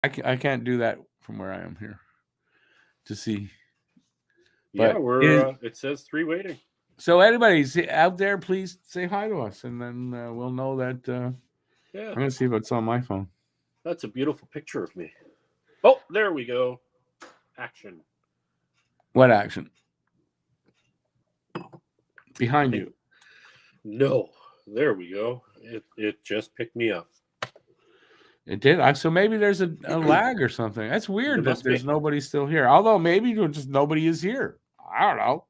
I can't do that from where I am here to see. Yeah, But it says 3 waiting. so anybody's out there, please say hi to us, and then we'll know that. Yeah, I'm gonna see if it's on my phone. that's a beautiful picture of me. Oh, there we go. Action. What action I behind think you? no. There we go. It just picked me up. It did. So maybe there's a lag or something. That's There weird that must be. there's nobody still here. Although maybe just nobody is here. I don't know.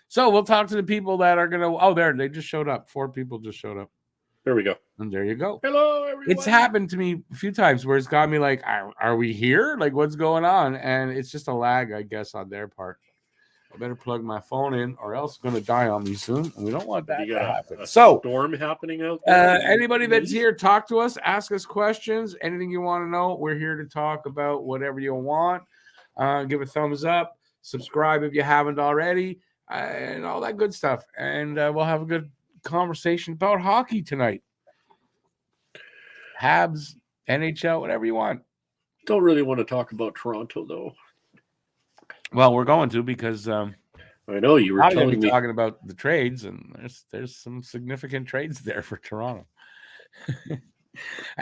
So we'll talk to the people that are gonna. Oh, there they just showed up. 4 people just showed up, There we go. and there you go. Hello, It's everyone. happened to me a few times where it's got me like, are we here? Like, what's going on? And it's just a lag, I guess, on their part. I better plug my phone in, or else it's going to die on me soon, and we don't want Have that you to got happen. a So, storm happening out there anybody in the that's east? here, talk to us, ask us questions, anything you want to know. We're here to talk about whatever you want. Give a thumbs up, subscribe if you haven't already, and all that good stuff. And we'll have a good conversation about hockey tonight. Habs, NHL, whatever you want. Don't really want to talk about Toronto though. Well, we're going to because I know you were I'm going to telling be me. talking about the trades, and there's some significant trades there for Toronto. And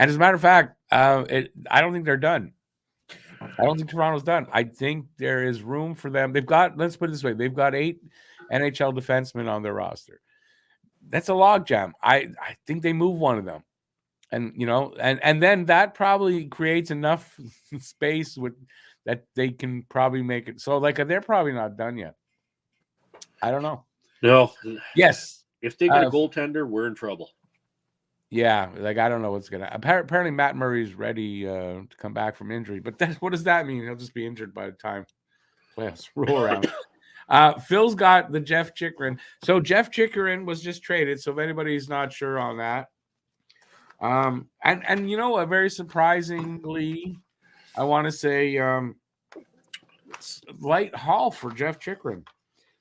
as a matter of fact, I don't think they're done. I don't think Toronto's done. I think there is room for them. They've got, let's put it this way, they've got 8 NHL defensemen on their roster. That's a logjam. I think they move one of them. And and then that probably creates enough space with that they can probably make it. So like they're probably not done yet. I don't know. No, Yes. if they get a goaltender, we're in trouble. Yeah, like I don't know what's gonna. Apparently, Matt Murray's ready to come back from injury, but what does that mean? He'll just be injured by the time playoffs roll around. Phil's got the Jeff Chikrin. So Jeff Chikrin was just traded. So if anybody's not sure on that, and a very surprisingly, I want to say, light haul for Jeff Chikrin.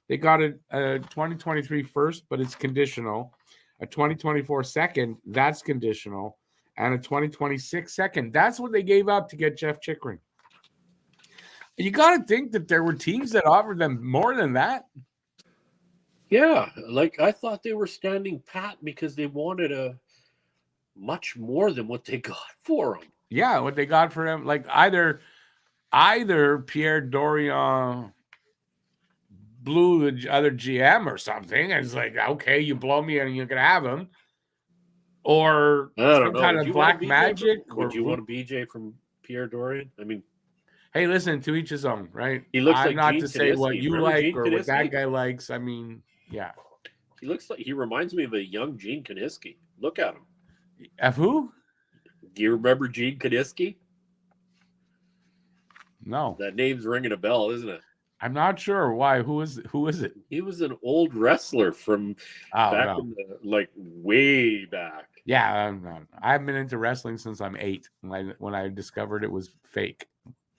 They got a 2023 first, but it's conditional. A 2024 second, that's conditional. And a 2026 second. That's what they gave up to get Jeff Chikrin. You got to think that there were teams that offered them more than that. Yeah, like I thought they were standing pat because they wanted a much more than what they got for him. Yeah, what they got for him, like either Pierre Dorion blew the other GM or something. And it's like, okay, you blow me and you can have him. Or I don't some know. kind Would of you want a black BJ magic. would you want a BJ from Pierre Dorion? I mean, hey, listen, to each his own, right? he looks I'm like not Gene to say what Kaniski. you Remember like Gene or what that Kaniski? guy likes. I mean, yeah. He reminds me of a young Gene Kaniski. Look at him. F who? Do you remember Gene Kaniski? No. That name's ringing a bell, isn't it? I'm not sure why. Who is it? He was an old wrestler from back in the way back. Yeah, I haven't been into wrestling since I'm 8. When I discovered it was fake.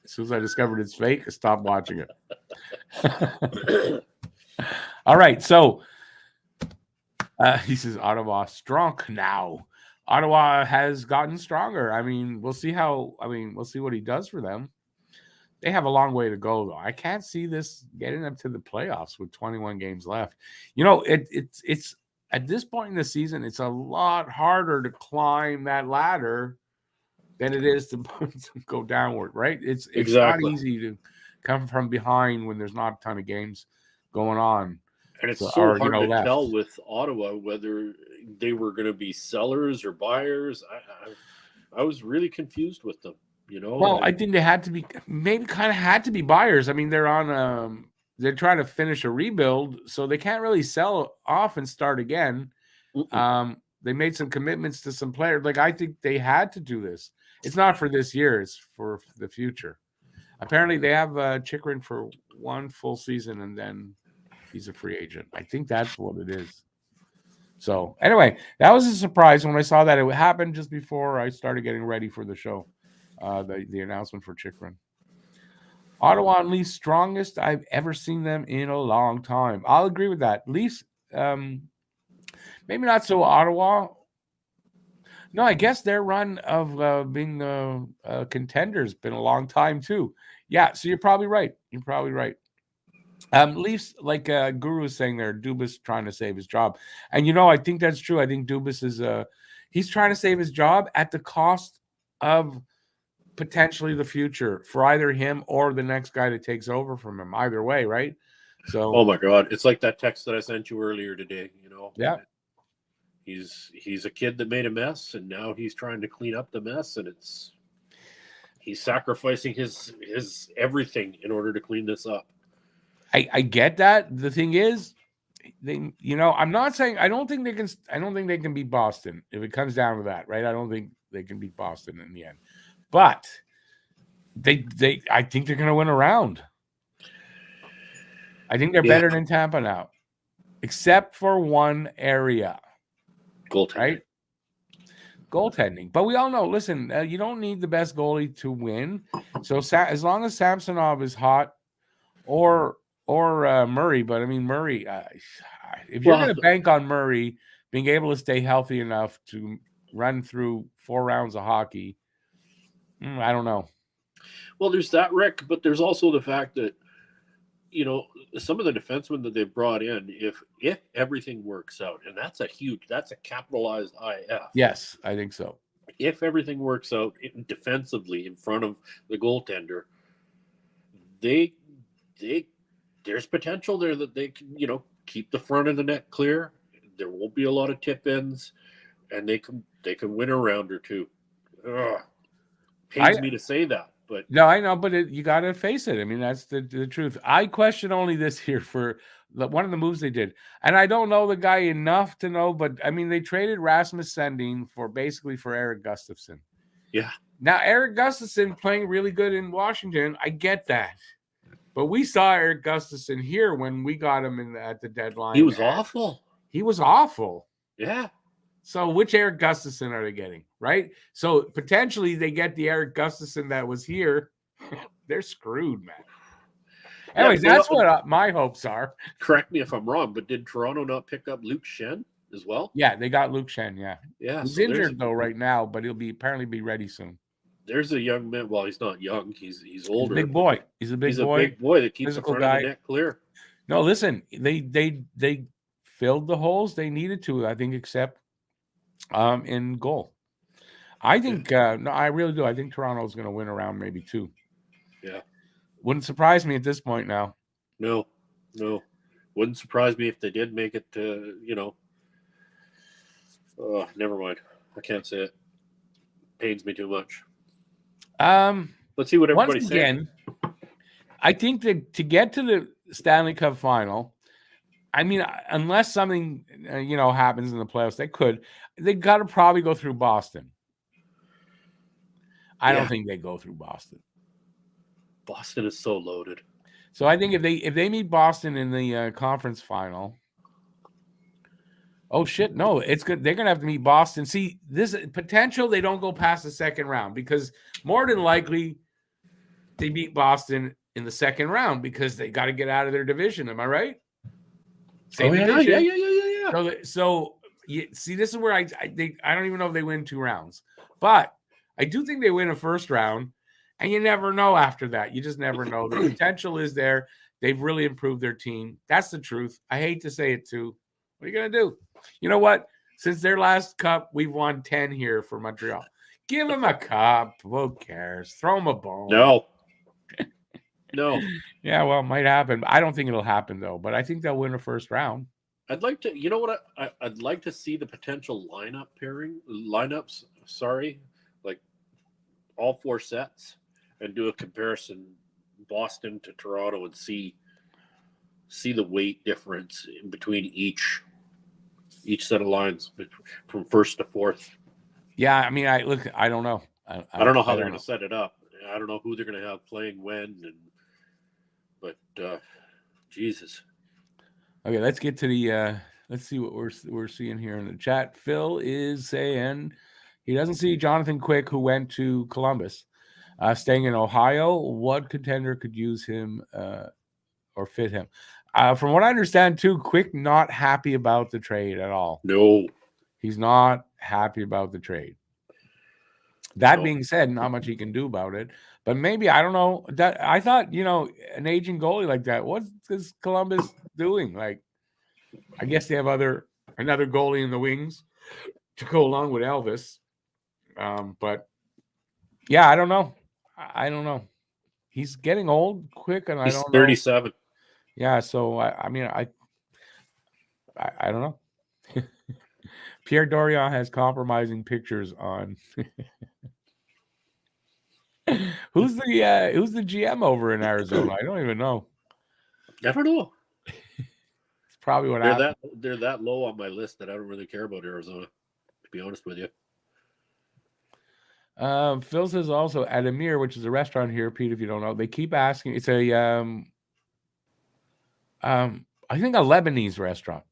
As soon as I discovered it's fake, I stopped watching it. All right, so he says Ottawa strong now. Ottawa has gotten stronger. I mean, we'll see what he does for them. They have a long way to go, though. I can't see this getting them to the playoffs with 21 games left. It's at this point in the season, it's a lot harder to climb that ladder than it is to go downward, right? It's exactly. not easy to come from behind when there's not a ton of games going on. And it's so hard to tell with Ottawa whether they were going to be sellers or buyers. I was really confused with them. Well, I think they had to be had to be buyers. I mean, they're on they're trying to finish a rebuild, so they can't really sell off and start again. They made some commitments to some players. Like I think they had to do this. It's not for this year; it's for the future. Apparently, they have Chikrin for one full season, and then he's a free agent. I think that's what it is. So anyway, that was a surprise when I saw that it happened just before I started getting ready for the show. The announcement for Chikrin. Ottawa and Leafs strongest I've ever seen them in a long time. I'll agree with that. Leafs, maybe not so Ottawa. No, I guess their run of being contenders been a long time too. Yeah, so you're probably right. Leafs, like Guru was saying there, Dubas trying to save his job. And, I think that's true. I think Dubas is he's trying to save his job at the cost of potentially the future for either him or the next guy that takes over from him. Either way, right? So, oh my God, it's like that text that I sent you earlier today. Yeah. He's a kid that made a mess, and now he's trying to clean up the mess, and he's sacrificing his everything in order to clean this up. I get that. The thing is, I'm not saying I don't think they can beat Boston if it comes down to that, right? I don't think they can beat Boston in the end. But I think they're going to win a round. I think they're better than Tampa now, except for one area. Goaltending. Right? Goaltending. But we all know, listen, you don't need the best goalie to win. So as long as Samsonov is hot or Murray, but I mean, Murray, if you're going to bank on Murray being able to stay healthy enough to run through 4 rounds of hockey, I don't know. Well, there's that, Rick, but there's also the fact that, some of the defensemen that they brought in, if everything works out, and that's a capitalized IF. Yes, I think so. If everything works out defensively in front of the goaltender, there's potential there that they can, keep the front of the net clear. There won't be a lot of tip-ins, and they can win a round or two. Pains me to say that. But no, I know, but you got to face it. I mean, that's the truth. I question only this here for one of the moves they did. And I don't know the guy enough to know, but I mean, they traded Rasmus Sandin for Erik Gustafsson. Yeah. Now, Erik Gustafsson playing really good in Washington. I get that. But we saw Erik Gustafsson here when we got him at the deadline. He was awful. He was awful. Yeah. So which Erik Gustafsson are they getting, right? So potentially they get the Erik Gustafsson that was here. They're screwed, man. Anyways, that's what my hopes are. Correct me if I'm wrong, but did Toronto not pick up Luke Schenn as well? Yeah, they got Luke Schenn, yeah. He's injured, though, right now, but he'll apparently be ready soon. There's a young man. Well, he's not young. He's older. He's a big boy. He's a big boy that keeps the front of the net clear. No, listen, they filled the holes they needed to, I think, except in goal. I think no, I really do. I think Toronto's going to win around maybe 2. Yeah, wouldn't surprise me at this point now. No, wouldn't surprise me if they did make it to Oh, never mind. I can't say it. Pains me too much. Let's see what everybody's saying. I think that to get to the Stanley Cup final, I mean, unless something happens in the playoffs, they got to probably go through Boston. I don't think they go through Boston. Boston is so loaded. So I think if they meet Boston in the conference final, oh shit, no, it's good. They're gonna have to meet Boston. See, this potential they don't go past the second round because more than likely they beat Boston in the second round because they got to get out of their division. Am I right? Same division. Yeah. So see, this is where I don't even know if they win 2 rounds, but I do think they win a first round, and you never know after that. You just never know. The potential is there. They've really improved their team. That's the truth. I hate to say it too. What are you gonna do? You know what? Since their last cup, we've won 10 here for Montreal. Give them a cup. Who cares? Throw them a bone. No. Yeah, well, it might happen. I don't think it'll happen though. But I think they'll win a first round. I'd like to. You know what? I'd like to see the potential lineups. Sorry, like all 4 sets, and do a comparison, Boston to Toronto, and see the weight difference in between each set of lines from first to fourth. Yeah, I mean, I don't know. I don't know how they're going to set it up. I don't know who they're going to have playing when, but Jesus. Okay, let's get to the. Let's see what we're seeing here in the chat. Phil is saying he doesn't see Jonathan Quick, who went to Columbus, staying in Ohio. What contender could use him or fit him? From what I understand, too, Quick not happy about the trade at all. No, he's not happy about the trade. That No. being said, not much he can do about it. But maybe I don't know. That I thought, an aging goalie like that. What's this Columbus doing? Like, I guess they have another goalie in the wings to go along with Elvis. But yeah, I don't know. I don't know. He's getting old quick, and I He's don't know. 37. Yeah, so I mean, I don't know. Pierre Dorion has compromising pictures on. Who's the GM over in Arizona? I don't even know. I don't know. It's probably what happened. They're that low on my list that I don't really care about Arizona, to be honest with you. Phil says also at Amir, which is a restaurant here, Pete, if you don't know, they keep asking. It's a I think a Lebanese restaurant.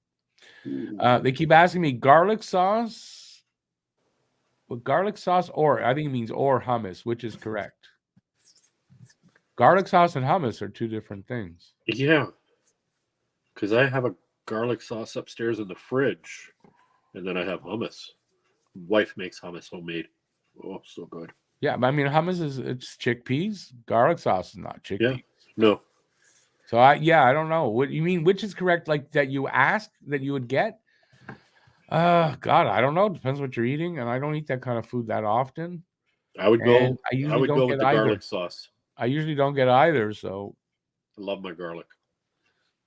They keep asking me garlic sauce. Well, garlic sauce, or I think it means or hummus, which is correct. Garlic sauce and hummus are two different things. Yeah, because I have a garlic sauce upstairs in the fridge, and then I have hummus. Wife makes hummus homemade. Oh, so good. Yeah, I mean hummus it's chickpeas. Garlic sauce is not chickpeas. Yeah, no. So I don't know. What you mean? Which is correct? Like that you asked that you would get? God, I don't know. Depends what you're eating, and I don't eat that kind of food that often. I would And go. I I usually would don't go get with the either. garlic sauce. I usually don't get either. So I love my garlic.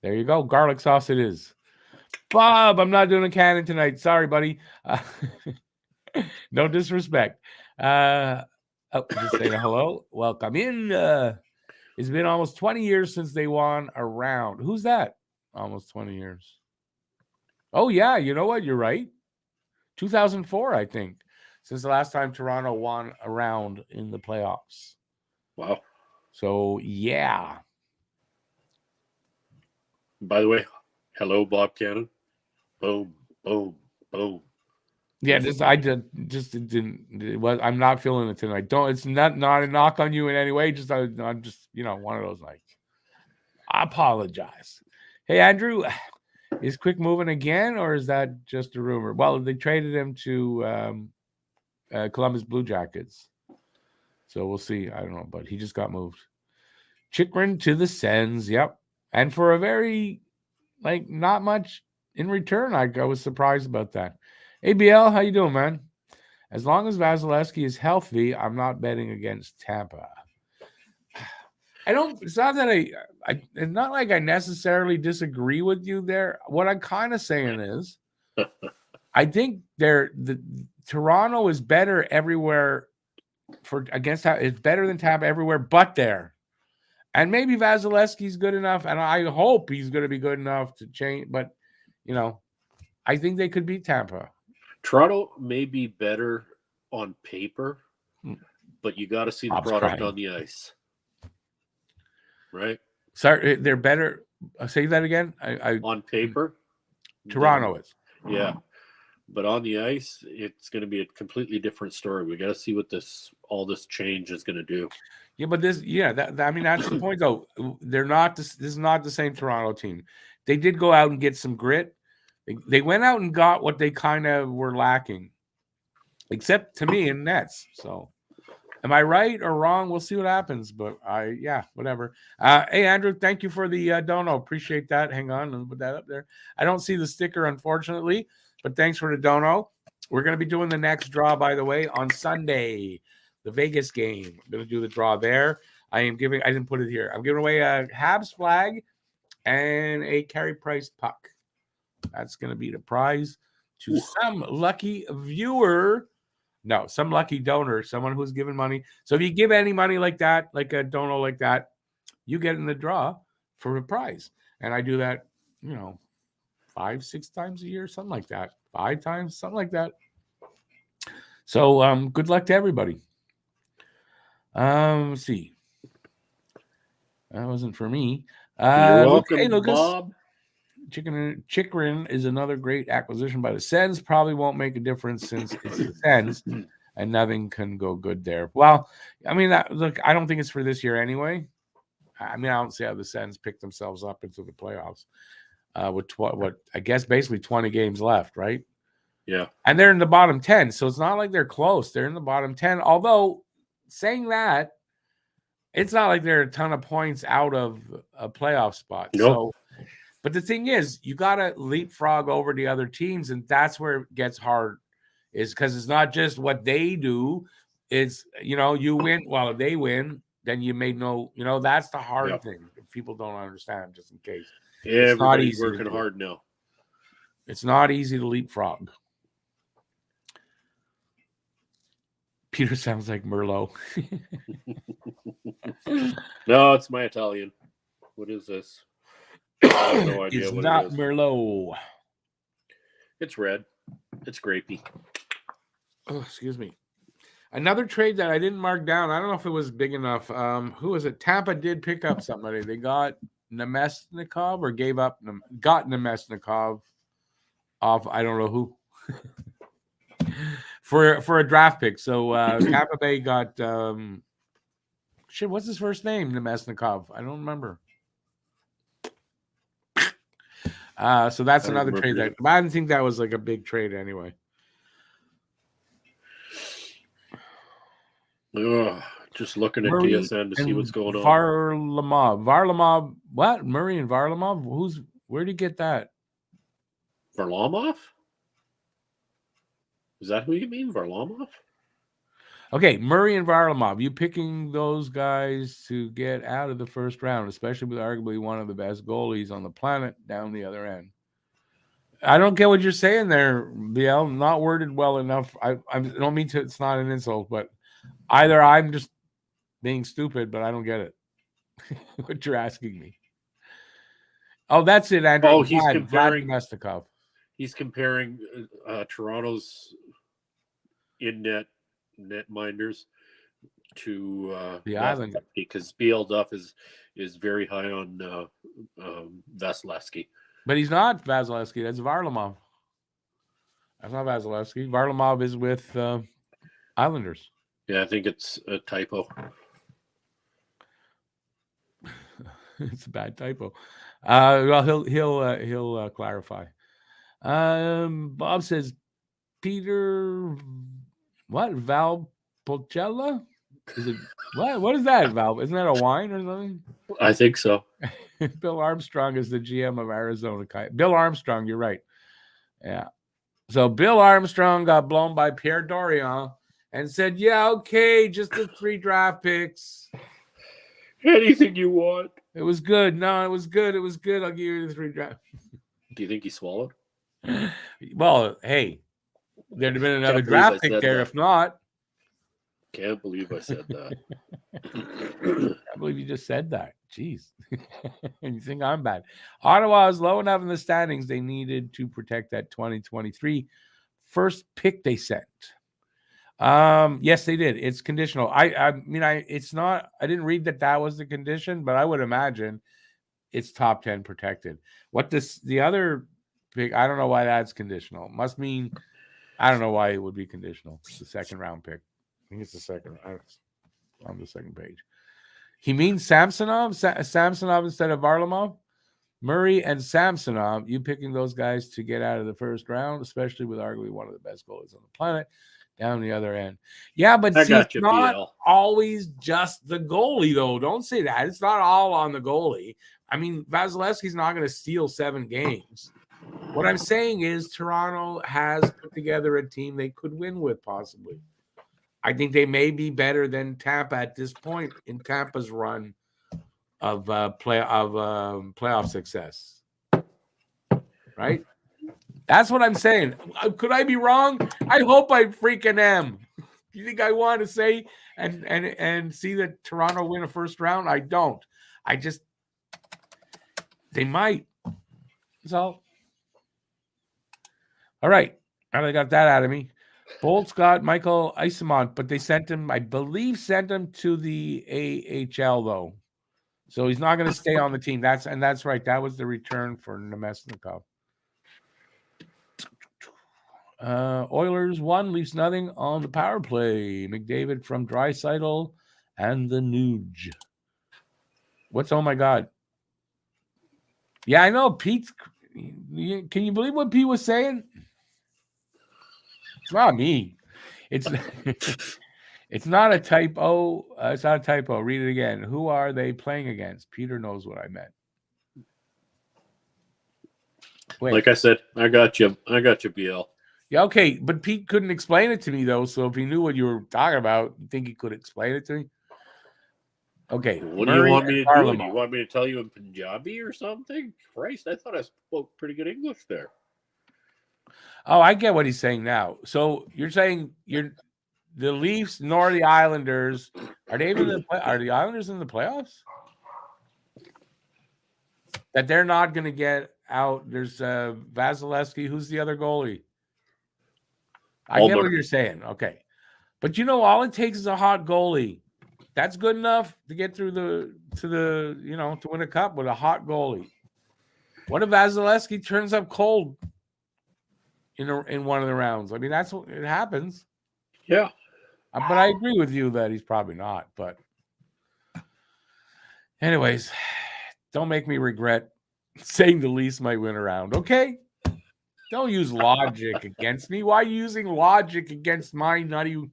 there you go. Garlic sauce it is. Bob, I'm not doing a cannon tonight. Sorry, buddy. No disrespect. Just saying hello. Welcome in. It's been almost 20 years since they won a round. Who's that? Almost 20 years. Oh, yeah. You know what? You're right. 2004, I think, since the last time Toronto won a round in the playoffs. Wow. So, yeah. By the way, hello, Bob Cannon. Boom, boom, boom. Yeah, I didn't. I'm not feeling it tonight. It's not a knock on you in any way. I'm just one of those nights. I apologize. Hey, Andrew, is Quick moving again, or is that just a rumor? Well, they traded him to Columbus Blue Jackets, so we'll see. I don't know, but he just got moved. Chikrin to the Sens. Yep, and for a very not much in return. I was surprised about that. ABL, how you doing, man? As long as Vasilevsky is healthy, I'm not betting against Tampa. It's not that it's not like I necessarily disagree with you there. What I'm kind of saying is, I think the Toronto is better everywhere it's better than Tampa everywhere but there. And maybe Vasilevsky's good enough, and I hope he's going to be good enough to change, but I think they could beat Tampa. Toronto may be better on paper, but you got to see the product on the ice. Right? Sorry, they're better. Say that again. On paper, Toronto is. Yeah, but on the ice, it's going to be a completely different story. We got to see what all this change is going to do. Yeah, but that's the point though. They're not. This is not the same Toronto team. They did go out and get some grit. They went out and got what they kind of were lacking, except to me in nets. So. Am I right or wrong? We'll see what happens. But whatever. Hey, Andrew, thank you for the dono. Appreciate that. Hang on, and put that up there. I don't see the sticker, unfortunately, but thanks for the dono. We're going to be doing the next draw, by the way, on Sunday, the Vegas game. I'm going to do the draw there. I didn't put it here. I'm giving away a Habs flag and a Carey Price puck. That's going to be the prize to some lucky viewer. No, some lucky donor, someone who's given money. So if you give any money like that, like a dono like that, you get in the draw for a prize. And I do that, 5-6 times a year, something like that. 5 times, something like that. So good luck to everybody. Let's see. That wasn't for me. You're welcome, hey, Lucas. Bob. Chikrin is another great acquisition by the Sens. Probably won't make a difference since it's the Sens, and nothing can go good there. Well, I mean, look, I don't think it's for this year anyway. I mean, I don't see how the Sens pick themselves up into the playoffs with what I guess basically 20 games left, right? Yeah. And they're in the bottom 10. So it's not like they're close. They're in the bottom 10. Although, saying that, it's not like they're a ton of points out of a playoff spot. Nope. So, but the thing is, you got to leapfrog over the other teams. And that's where it gets hard, is because it's not just what they do. It's, you win. Well, if they win, then you made no, that's the hard thing. People don't understand, just in case. It's not easy. Everybody's working hard now. It's not easy to leapfrog. Peter sounds like Merlot. No, it's my Italian. What is this? I have no idea it's what not it is. Merlot. It's red. It's grapey. Oh, excuse me. Another trade that I didn't mark down. I don't know if it was big enough. Who was it? Tampa did pick up somebody. They got Nemesnikov or got Nemesnikov off. I don't know who. for a draft pick. So Tampa Bay got what's his first name? Nemesnikov. I don't remember. So that's another trade that I didn't think that was like a big trade anyway. Just looking at TSN to see what's going on. Varlamov. What? Murray and Varlamov? Where did you get that? Varlamov? Is that who you mean, Varlamov? Okay, Murray and Varlamov. You picking those guys to get out of the first round, especially with arguably one of the best goalies on the planet down the other end. I don't get what you're saying there, BL. Not worded well enough. I don't mean to. It's not an insult, but either I'm just being stupid, but I don't get it. What you're asking me. Oh, that's it, Andrew. Oh, he's comparing Nemesnikov. He's comparing Toronto's in-net netminders to the Islanders, because BL Duff is very high on Vasilevsky. But he's not Vasilevsky. That's Varlamov. That's not Vasilevsky. Varlamov is with Islanders. Yeah, I think it's a typo. It's a bad typo. Well, he'll clarify. Bob says, Peter, what? Valpolicella? Is it what is that, Val? Isn't that a wine or something? I think so. Bill Armstrong is the GM of Arizona. Bill Armstrong, you're right. Yeah. So Bill Armstrong got blown by Pierre Dorion and said, yeah, okay, just the 3 draft picks. Anything you want. It was good. No, it was good. It was good. I'll give you the 3 draft. Do you think he swallowed? Well, hey, there'd have been another draft pick there if not. Can't believe I said that. I believe you just said that. Jeez. And you think I'm bad. Ottawa is low enough in the standings. They needed to protect that 2023 first pick they sent. Yes, they did. It's conditional. I didn't read that was the condition, but I would imagine it's top 10 protected. The other pick, I don't know why that's conditional. Must mean, I don't know why it would be conditional. It's the second round pick. I think it's the second on the second page. He means Samsonov instead of Varlamov. Murray and Samsonov, you picking those guys to get out of the first round, especially with arguably one of the best goalies on the planet down the other end. Yeah, but it's not always just the goalie, though. Don't say that. It's not all on the goalie. I mean, Vasilevsky's not going to steal 7 games. What I'm saying is Toronto has put together a team they could win with, possibly. I think they may be better than Tampa at this point in Tampa's run of playoff success. Right? That's what I'm saying. Could I be wrong? I hope I freaking am. Do you think I want to say and see that Toronto win a first round? I don't. They might. So, all right. Now they got that out of me. Bolts got Michael Isamont, but they sent him to the AHL though. So he's not going to stay on the team. That's right. That was the return for Nemesnikov. Oilers 1 leaves nothing on the power play. McDavid from Draisaitl and the Nuge. What's oh my God? Yeah, I know. Pete, can you believe what Pete was saying? It's not me. It's it's not a typo. It's not a typo. Read it again. Who are they playing against? Peter knows what I meant. Wait. Like I said, I got you. I got you, BL. Yeah, okay, but Pete couldn't explain it to me though. So if he knew what you were talking about, you think he could explain it to me? Okay. What do you want me to do? Do you want me to tell you in Punjabi or something? Christ, I thought I spoke pretty good English there. Oh, I get what he's saying now. So you're saying the Leafs nor the Islanders are the Islanders in the playoffs? That they're not going to get out. There's Vasilevsky. Who's the other goalie? I get what you're saying. Okay, but all it takes is a hot goalie. That's good enough to get through to win a cup with a hot goalie. What if Vasilevsky turns up cold in one of the rounds? I mean, that's what it happens. Yeah. But I agree with you that he's probably not. But anyways, don't make me regret saying the Leafs might win a round. Okay? Don't use logic against me. Why are you using logic against my nutty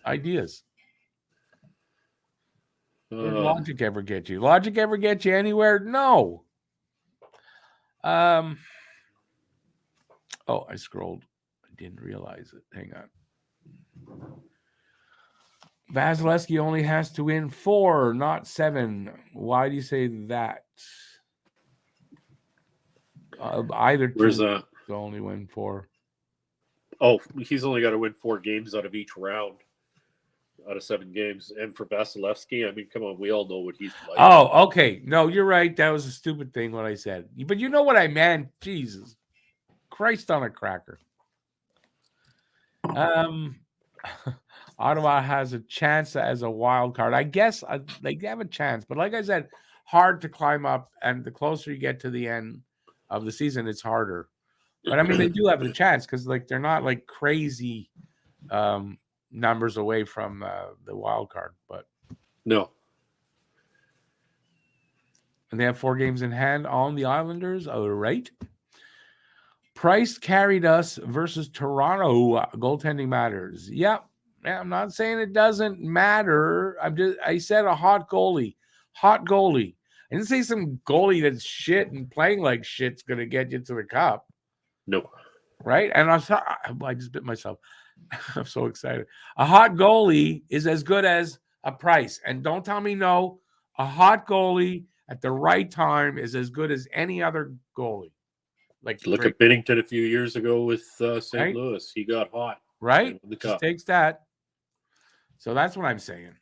ideas? Where did logic ever get you? Logic ever get you anywhere? No. Oh, I scrolled. I didn't realize it. Hang on. Vasilevsky only has to win 4, not 7. Why do you say that? Either Where's team will only win 4. Oh, he's only got to win 4 games out of each round, out of 7 games. And for Vasilevsky, I mean, come on, we all know what he's like. Oh, okay. No, you're right. That was a stupid thing what I said. But you know what I meant. Jesus Christ on a cracker. Ottawa has a chance as a wild card. I guess they have a chance, but like I said, hard to climb up, and the closer you get to the end of the season, it's harder. But I mean, they do have a chance because they're not crazy numbers away from the wild card. But no, and they have 4 games in hand on the Islanders. All right. Price carried us versus Toronto. Goaltending matters. Yep. Yeah, I'm not saying it doesn't matter. I said a hot goalie. Hot goalie. I didn't say some goalie that's shit and playing like shit's going to get you to the cup. No. Right? And I just bit myself. I'm so excited. A hot goalie is as good as a Price. And don't tell me no. A hot goalie at the right time is as good as any other goalie. Look at Binnington a few years ago with St. Louis. He got hot. Right? Just takes that. So that's what I'm saying.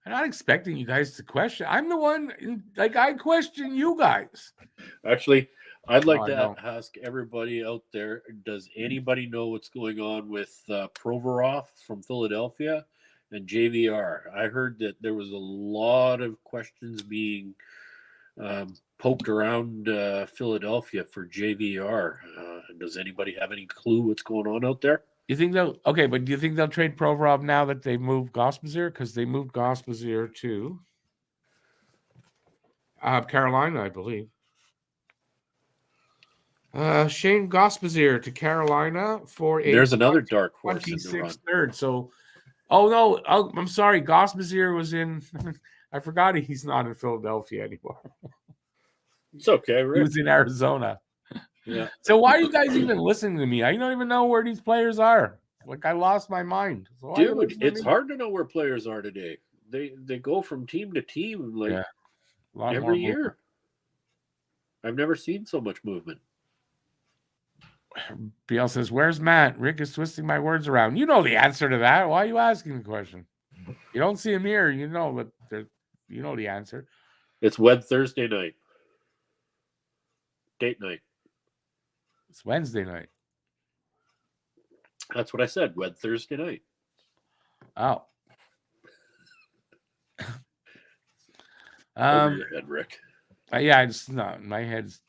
I'm not expecting you guys to question. I'm the one, I question you guys. Actually, I'd like to ask everybody out there, does anybody know what's going on with Provorov from Philadelphia and JVR? I heard that there was a lot of questions being poked around Philadelphia for JVR. Does anybody have any clue what's going on out there? You think but do you think they'll trade Provorov now that they've moved Gospazier? Because they moved Gospazier to Carolina, I believe. Shane Gospazier to Carolina for there's another dark horse in the run. Third. So, I'm sorry. Gospazier was in. I forgot he's not in Philadelphia anymore. It's okay, Rick. He was in Arizona. Yeah. So why are you guys even listening to me? I don't even know where these players are. I lost my mind. So dude, it's hard to know where players are today. They go from team to team every year. I've never seen so much movement. BL says, "Where's Matt?" Rick is twisting my words around. You know the answer to that. Why are you asking the question? You don't see him here. You know the answer. It's Thursday night. Date night. It's Wednesday night. That's what I said. Thursday night. Oh. Over your head, Rick. Yeah, it's not. My head's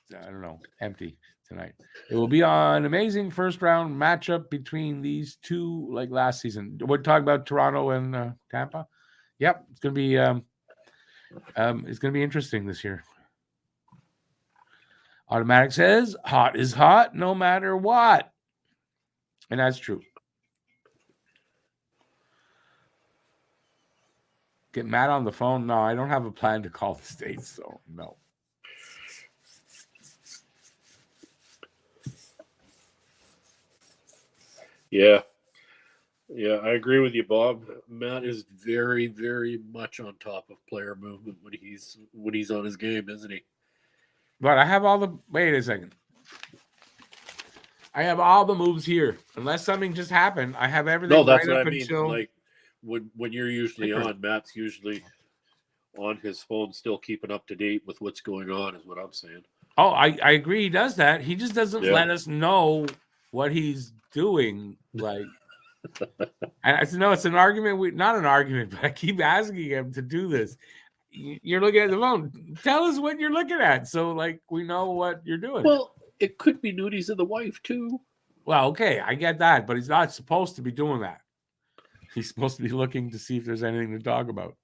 empty tonight. It will be an amazing first round matchup between these two, like last season. We're talking about Toronto and Tampa. Yep, it's gonna be interesting this year. Automatic says, hot is hot no matter what. And that's true. Get Matt on the phone? No, I don't have a plan to call the States, so no. Yeah. Yeah, I agree with you, Bob. Matt is very, very much on top of player movement when he's on his game, isn't he? But I have all the wait a second. I have all the moves here. Unless something just happened, I have everything. No, that's right what up I mean. until... Like when you're usually on, Matt's usually on his phone, still keeping up to date with what's going on, is what I'm saying. Oh, I agree. He does that. He just doesn't let us know what he's doing. Like, and I said, no, it's an argument. Not an argument, but I keep asking him to do this. You're looking at the phone. Tell us what you're looking at, so like we know what you're doing. Well, it could be nudies of the wife too. Well, okay, I get that, but he's not supposed to be doing that. He's supposed to be looking to see if there's anything to talk about.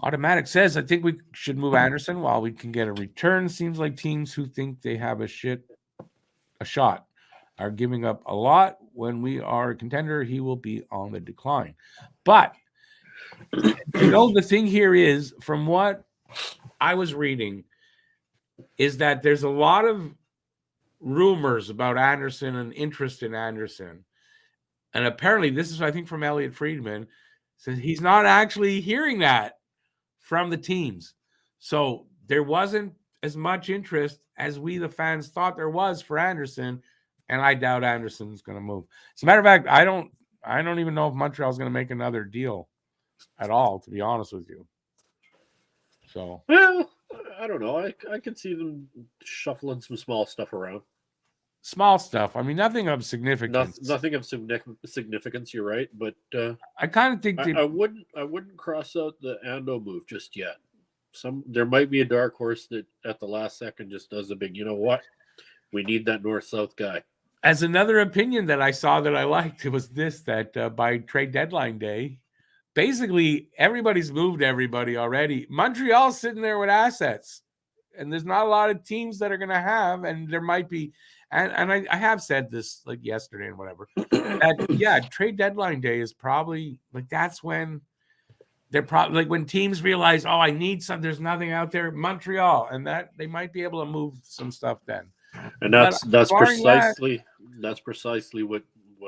Automatic says, I think we should move Anderson while we can get a return. Seems like teams who think they have a shot are giving up a lot. When we are a contender, he will be on the decline. But, the thing here is, from what I was reading, is that there's a lot of rumors about Anderson and interest in Anderson. And apparently, this is, I think, from Elliot Friedman, says he's not actually hearing that from the teams. So there wasn't as much interest as we, the fans, thought there was for Anderson. And I doubt Anderson's going to move. As a matter of fact, I don't even know if Montreal's going to make another deal at all, to be honest with you. So, well, I don't know. I could see them shuffling some small stuff around. Small stuff. I mean, nothing of significance. Nothing of significance. You're right, but I kind of think I wouldn't cross out the Ando move just yet. There might be a dark horse that at the last second just does a big. You know what? We need that north-south guy. As another opinion that I saw that I liked, it was this, that by trade deadline day, basically everybody's moved everybody already. Montreal's sitting there with assets, and there's not a lot of teams that are going to have, and there might be, and I have said this like yesterday and whatever, that trade deadline day is probably like, that's when they're probably like when teams realize, oh, I need some, there's nothing out there, Montreal, and that they might be able to move some stuff then. And that's precisely what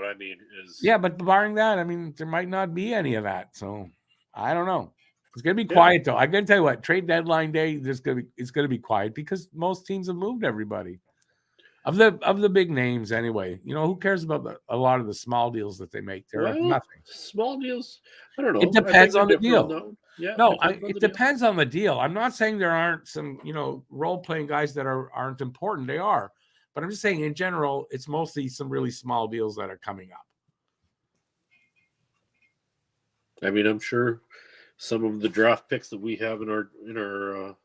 I mean is. Yeah, but barring that, I mean, there might not be any of that. So I don't know. It's gonna be quiet though. I'm gonna tell you what, trade deadline day, it's gonna be quiet because most teams have moved everybody. Of the big names anyway. Who cares about a lot of the small deals that they make? They're nothing. Small deals, I don't know. It depends on the deal. Yeah, no, it depends on the deal. I'm not saying there aren't some, role-playing guys that aren't important. They are. But I'm just saying in general, it's mostly some really small deals that are coming up. I mean, I'm sure some of the draft picks that we have in our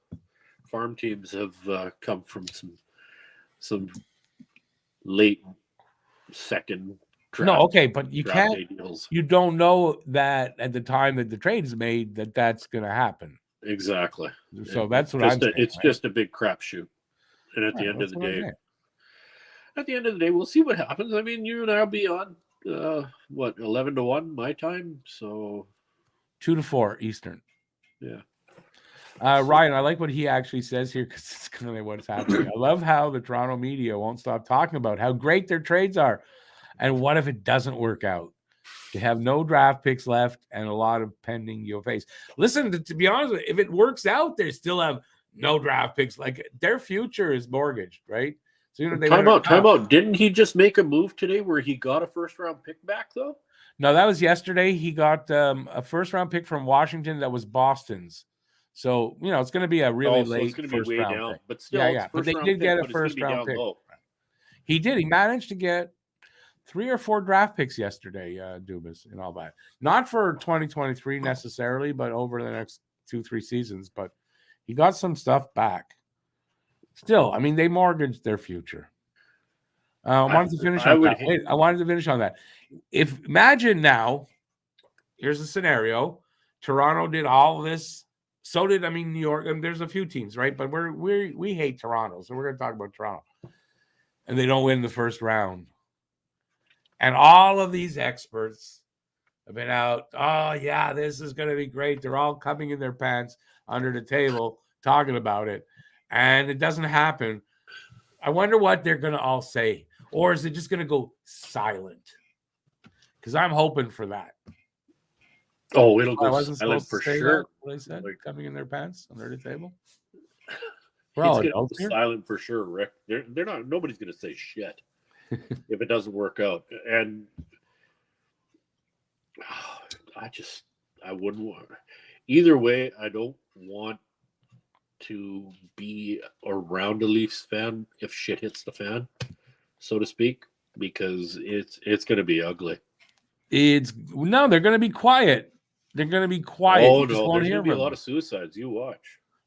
farm teams have come from some late second draft. No, okay, but you can't. You don't know that at the time that the trade is made that's going to happen. Exactly. So that's what I'm saying. It's just a big crapshoot. And at the end of the day, we'll see what happens. I mean, you and I'll be on 11-1 my time, so 2-4 Eastern. Yeah. Ryan, I like what he actually says here because it's kind of what's happening. I love how the Toronto media won't stop talking about how great their trades are. And what if it doesn't work out? They have no draft picks left and a lot of pending UFAs. Listen, to be honest with you, if it works out, they still have no draft picks. Like, their future is mortgaged, right? So, time out. Didn't he just make a move today where he got a first-round pick back, though? No, that was yesterday. He got a first-round pick from Washington that was Boston's. So, it's going to be a really late it's going to be way down. Pick. But still, but they did get a first-round pick. Low. He did. He managed to get 3 or 4 draft picks yesterday, Dubas, and all that. Not for 2023 necessarily, but over the next 2-3 seasons. But he got some stuff back. Still, I mean, they mortgaged their future. I wanted to finish on that. Imagine now, here's a scenario. Toronto did all this So did New York, and there's a few teams, right? But we hate Toronto, so we're going to talk about Toronto, and they don't win the first round, and all of these experts have been out. Oh yeah, this is going to be great. They're all coming in their pants under the table talking about it, and it doesn't happen. I wonder what they're going to all say, or is it just going to go silent? Because I'm hoping for that. Oh, it'll go I wasn't silent supposed for to say sure. that, what I said, Like, coming in their pants under the table. it's going to go silent for sure, Rick. They're not. Nobody's going to say shit if it doesn't work out. And I wouldn't want. Either way, I don't want to be around a Leafs fan if shit hits the fan, so to speak, because it's going to be ugly. They're going to be quiet. They're going to be quiet. Oh no, there's going to be a lot of suicides. You watch.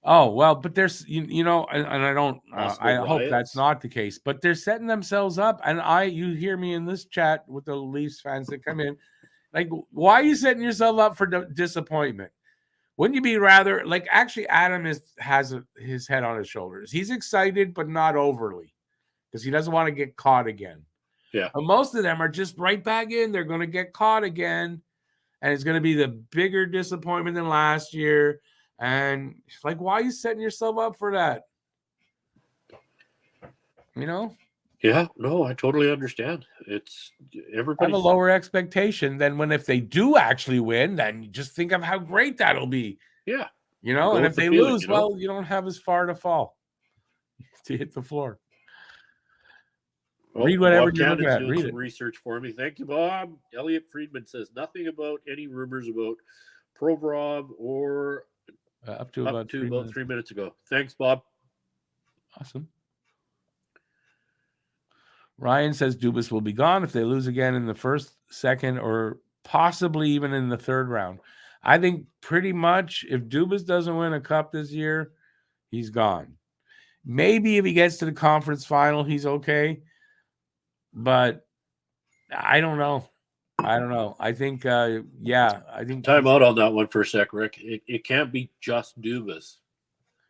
Oh well, but there's and I don't. I hope riots. that's not the case. But they're setting themselves up, and you hear me in this chat with the Leafs fans that come in. Like, why are you setting yourself up for disappointment? Wouldn't you be rather like? Actually, Adam has his head on his shoulders. He's excited, but not overly, because he doesn't want to get caught again. Yeah. But most of them are just right back in. They're going to get caught again, and it's going to be the bigger disappointment than last year. And like, why are you setting yourself up for that? Yeah, no, I totally understand. It's everybody have a lower expectation than if they do actually win, then you just think of how great that'll be. Yeah. And if they lose, well, you don't have as far to fall to hit the floor. Read whatever Bob you're looking at. Read some research for me. Thank you, Bob. Elliot Friedman says nothing about any rumors about Provorov or up to about 3 minutes ago. Thanks, Bob. Awesome. Ryan says Dubas will be gone if they lose again in the first, second, or possibly even in the third round. I think pretty much if Dubas doesn't win a cup this year, he's gone. Maybe if he gets to the conference final, he's okay. But I don't know. I think, I think time out on that one for a sec, Rick. It can't be just Dubas.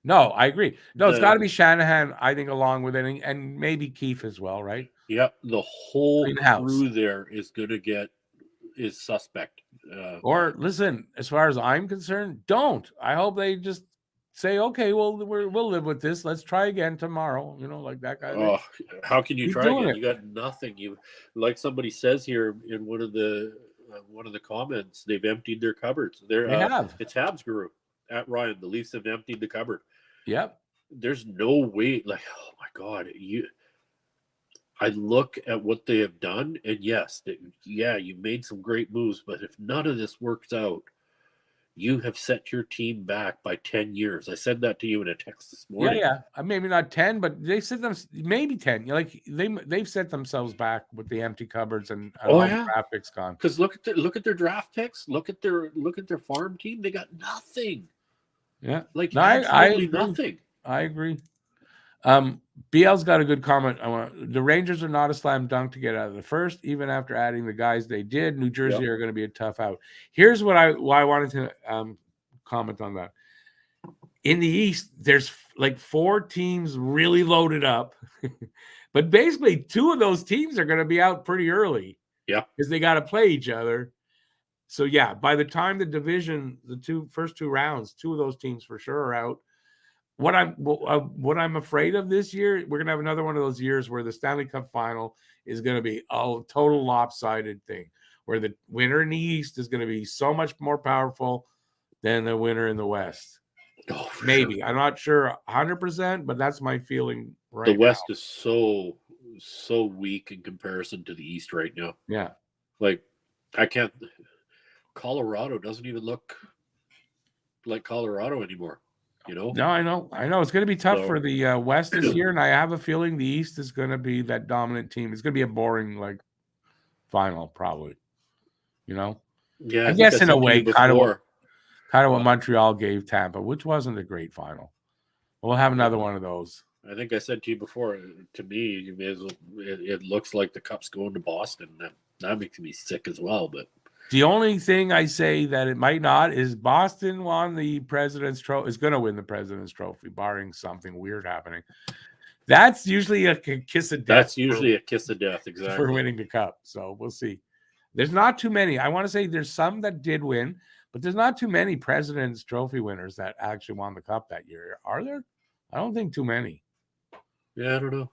No, I agree. No, it's got to be Shanahan, I think, along with it, and maybe Keefe as well, right? Yeah, the whole crew there is going to is suspect. Or listen, as far as I'm concerned, don't. I hope they just say, okay, well, we'll live with this. Let's try again tomorrow. Like that guy. Oh, how can you try again? You got nothing. You, like somebody says here in one of the comments, they've emptied their cupboards. They have. It's Habs Guru at Ryan. The Leafs have emptied the cupboard. Yep. There's no way. Like, oh my God, I look at what they have done, and yes, you made some great moves, but if none of this works out, you have set your team back by 10 years. I said that to you in a text this morning. Yeah. Maybe not 10, but they said them maybe 10. Like they've set themselves back with the empty cupboards and all the draft picks gone. Because look at their draft picks. Look at their farm team. They got nothing. Yeah, like absolutely nothing. I agree. BL's got a good comment. The Rangers are not a slam dunk to get out of the first, even after adding the guys they did. New Jersey are going to be a tough out. Here's why I wanted to comment on that. In the East, there's like 4 teams really loaded up, but basically 2 of those teams are going to be out pretty early. Yeah, because they got to play each other. So yeah, by the time the division, the first 2 rounds, 2 of those teams for sure are out. What I'm afraid of this year, we're gonna have another one of those years where the Stanley Cup final is gonna be a total lopsided thing, where the winner in the East is gonna be so much more powerful than the winner in the West. Oh, maybe sure. I'm not sure 100%, but that's my feeling. Right, the West is so weak in comparison to the East right now. Yeah, like I can't. Colorado doesn't even look like Colorado anymore. No, I know. It's going to be tough for the West this year, and I have a feeling the East is going to be that dominant team. It's going to be a boring final, probably. Yeah, I guess in a way, kind of what Montreal gave Tampa, which wasn't a great final. We'll have another one of those. I think I said to you before. To me, it looks like the Cup's going to Boston. That makes me sick as well. But The only thing I say that it might not is Boston won the President's Trophy, is going to win the President's Trophy, barring something weird happening. That's usually a kiss of death. That's usually a kiss of death, exactly. For winning the cup. So we'll see. There's not too many. I want to say there's some that did win, but there's not too many President's Trophy winners that actually won the cup that year. Are there? I don't think too many. Yeah, I don't know.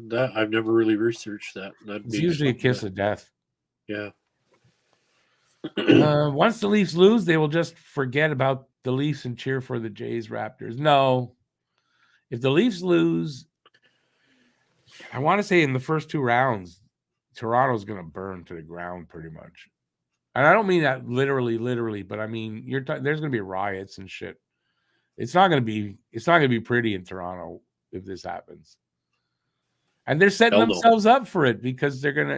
That I've never really researched that. It's usually a kiss of death. Yeah. Once the Leafs lose, they will just forget about the Leafs and cheer for the Jays Raptors. No. If the Leafs lose, I want to say in the first 2 rounds, Toronto's going to burn to the ground pretty much. And I don't mean that literally, but I mean there's going to be riots and shit. It's not going to be pretty in Toronto if this happens. And they're setting themselves up for it because they're going to,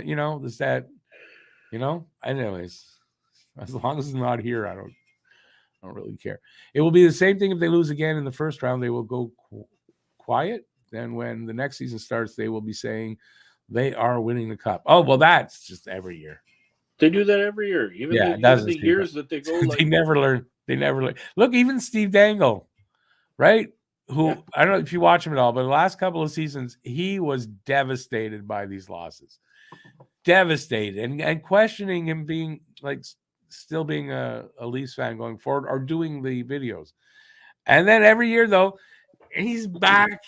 anyways, as long as it's not here, I don't really care. It will be the same thing if they lose again in the first round. They will go quiet. Then when the next season starts, they will be saying they are winning the cup. Oh, well, that's just every year. They do that every year. Even the years that they go like they never learn. Look, even Steve Dangle, right? Who I don't know if you watch him at all, but the last couple of seasons, he was devastated by these losses. Devastated and questioning him being like still being a Leafs fan going forward or doing the videos. And then every year, though, he's back.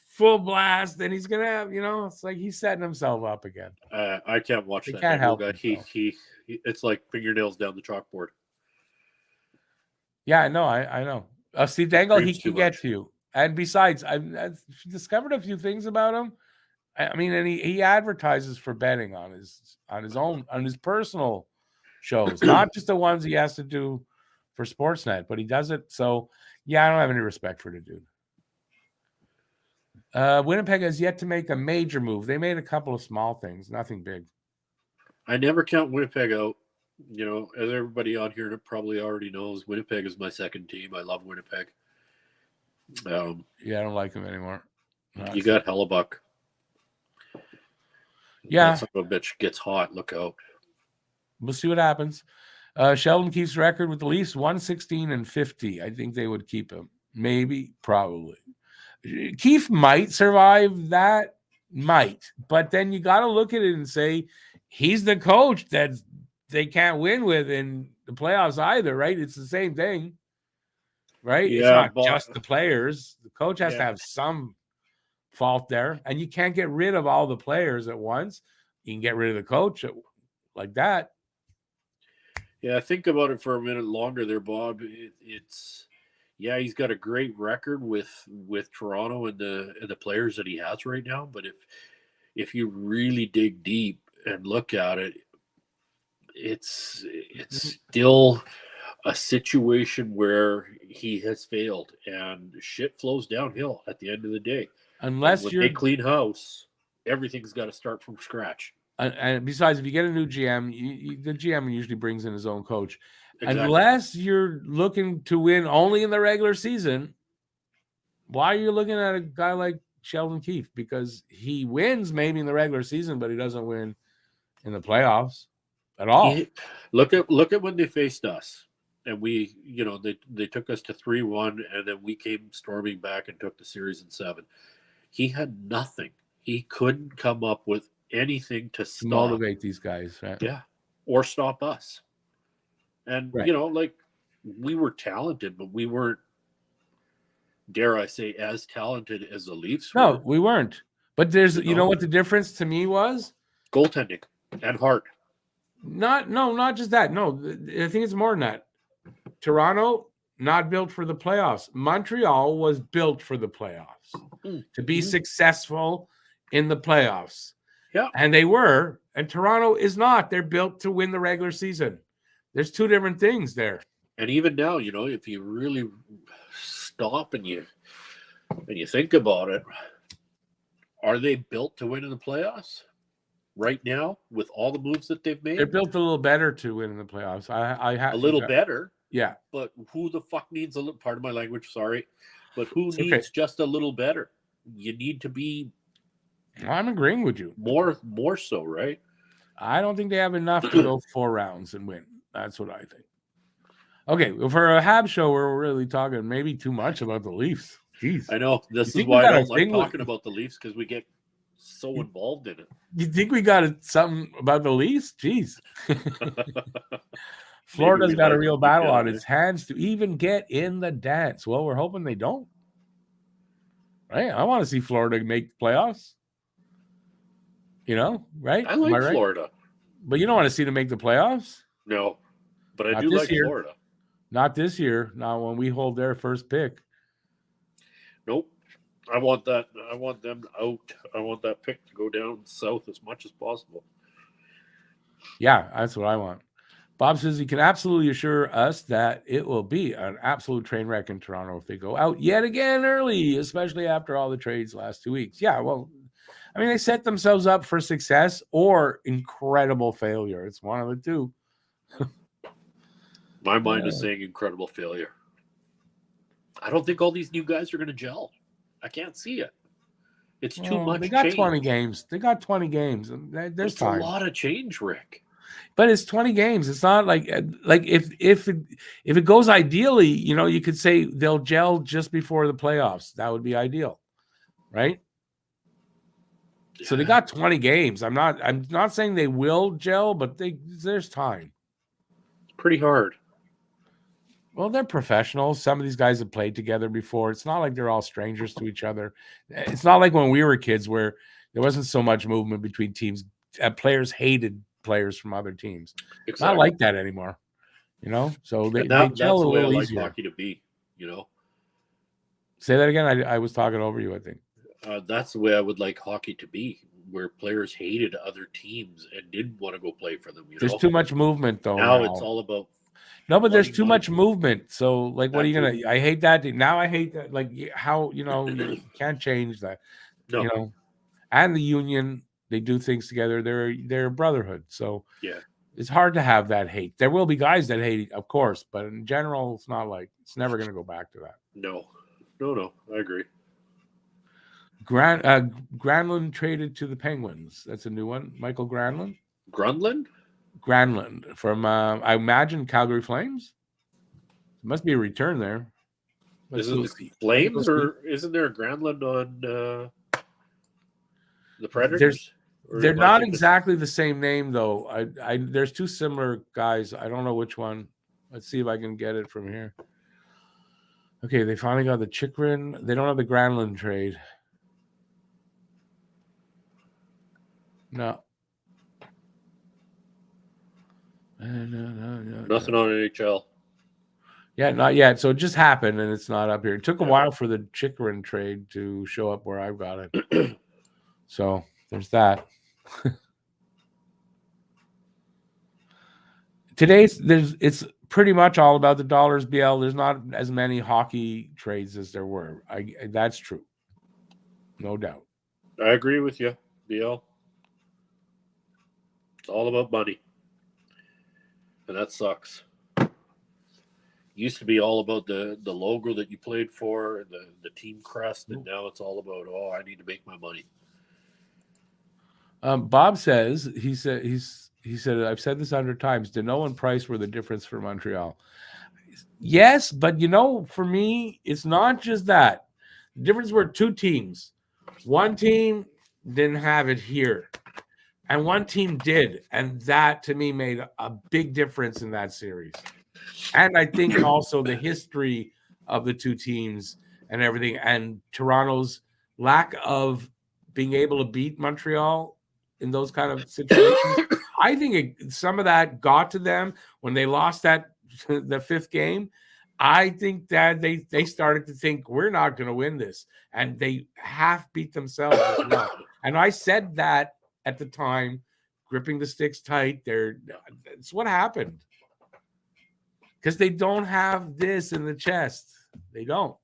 Full blast, and he's gonna have, it's like he's setting himself up again. I can't watch that. Can't help guy. He it's like fingernails down the chalkboard. Yeah, I know. Steve Dangle, he can get to you. And besides, I've discovered a few things about him. I mean, and he advertises for betting on his personal shows, not just the ones he has to do for Sportsnet, but he does it. So yeah, I don't have any respect for the dude. Winnipeg has yet to make a major move. They made a couple of small things, nothing big. I never count Winnipeg out. As everybody on here probably already knows, Winnipeg is my second team. I love Winnipeg. I don't like them anymore. You got Hellebuck. Yeah. That son of a bitch gets hot. Look out. We'll see what happens. Sheldon Keefe's record with the Leafs, 116-50. I think they would keep him. Maybe, probably. Keefe might survive that, but then you got to look at it and say he's the coach that they can't win with in the playoffs either, right? It's the same thing, right? Yeah, it's not just the players. The coach has to have some fault there, and you can't get rid of all the players at once. You can get rid of the coach like that. Yeah, think about it for a minute longer there, Bob. Yeah, he's got a great record with Toronto and the players that he has right now. But if you really dig deep and look at it, it's still a situation where he has failed and shit flows downhill at the end of the day. Unless they clean house, everything's got to start from scratch. And besides, if you get a new GM, the GM usually brings in his own coach. Exactly. Unless you're looking to win only in the regular season, why are you looking at a guy like Sheldon Keefe? Because he wins maybe in the regular season, but he doesn't win in the playoffs at all. Look at when they faced us, and we, they took us to 3-1, and then we came storming back and took the series in 7. He had nothing. He couldn't come up with anything to motivate these guys, right? Yeah, or stop us. And, we were talented, but we weren't, dare I say, as talented as the Leafs were. No, we weren't. But there's, you know what the difference to me was? Goaltending and heart. Not just that. No, I think it's more than that. Toronto, not built for the playoffs. Montreal was built for the playoffs to be successful in the playoffs. Yeah. And they were. And Toronto is not. They're built to win the regular season. There's two different things there. And even now, if you really stop and you think about it, are they built to win in the playoffs right now with all the moves that they've made? They're built a little better to win in the playoffs. A little better. Yeah. But who the fuck needs a little, pardon my language, sorry, but who needs just a little better? You need to be. I'm agreeing with you. More so, right? I don't think they have enough to go 4 rounds and win. That's what I think. Okay, well, for a Habs show, we're really talking maybe too much about the Leafs. Jeez. I know. You This is think we why I got a don't like thing with- talking about the Leafs, because we get so involved in it. You think we got something about the Leafs? Jeez. Florida's we got a like real them battle together, on its hands to even get in the dance. Well, we're hoping they don't. Right? I want to see Florida make playoffs. You know, right? I Am like right? Florida. But you don't want to see them make the playoffs? No, but I Not do this like year. Florida. Not this year. Not when we hold their first pick. Nope. I want that. I want them out. I want that pick to go down south as much as possible. Yeah, that's what I want. Bob says he can absolutely assure us that it will be an absolute train wreck in Toronto if they go out yet again early, especially after all the trades last 2 weeks. Yeah, well, I mean, they set themselves up for success or incredible failure. It's one of the two. My mind is saying incredible failure. I don't think all these new guys are going to gel. I can't see it. It's too much. They got change. 20 games. They got 20 games. There's It's time. a lot of change, Rick. But it's 20 games. It's not like if it goes ideally, you could say they'll gel just before the playoffs. That would be ideal, right? Yeah. So they got 20 games. I'm not saying they will gel, but there's time. It's pretty hard. Well, they're professionals. Some of these guys have played together before. It's not like they're all strangers to each other. It's not like when we were kids where there wasn't so much movement between teams. Players hated players from other teams. Exactly. It's not like that anymore, So they gel a little easier. Like hockey to be, Say that again. I was talking over you, I think. That's the way I would like hockey to be, where players hated other teams and didn't want to go play for them. There's too much movement, though. Now it's all about. No, but there's too much movement. So, like, what are you gonna? I hate that. Now I hate that. Like, how you can't change that. No. And the union, they do things together. They're a brotherhood. So yeah, it's hard to have that hate. There will be guys that hate, of course, but in general, it's not like it's never going to go back to that. No, I agree. Granlund traded to the Penguins. That's a new one. Michael Granlund. Granlund from I imagine Calgary Flames. There must be a return there. Is it Flames or isn't there a Granlund on the Predators? They're not exactly the same name though. I there's two similar guys. I don't know which one. Let's see if I can get it from here. Okay, they finally got the Chikrin. They don't have the Granlund trade. No. Nothing on NHL. Yeah, not yet. So it just happened, and it's not up here. It took a while for the Chikrin trade to show up where I've got it. So there's that. It's pretty much all about the dollars, BL. There's not as many hockey trades as there were. That's true, no doubt. I agree with you, BL. It's all about money. And that sucks. Used to be all about the logo that you played for, the team crest, and now it's all about, I need to make my money. Bob says he said I've said this 100 times. Danault and Price were the difference for Montreal. Yes, but for me, it's not just that. The difference were two teams. One team didn't have it here. And one team did, and that to me made a big difference in that series. And I think also the history of the two teams and everything, and Toronto's lack of being able to beat Montreal in those kind of situations. I think some of that got to them when they lost the fifth game. I think that they started to think we're not going to win this, and they half beat themselves as well. And I said that at the time, gripping the sticks tight. It's what happened. Because they don't have this in the chest. They don't.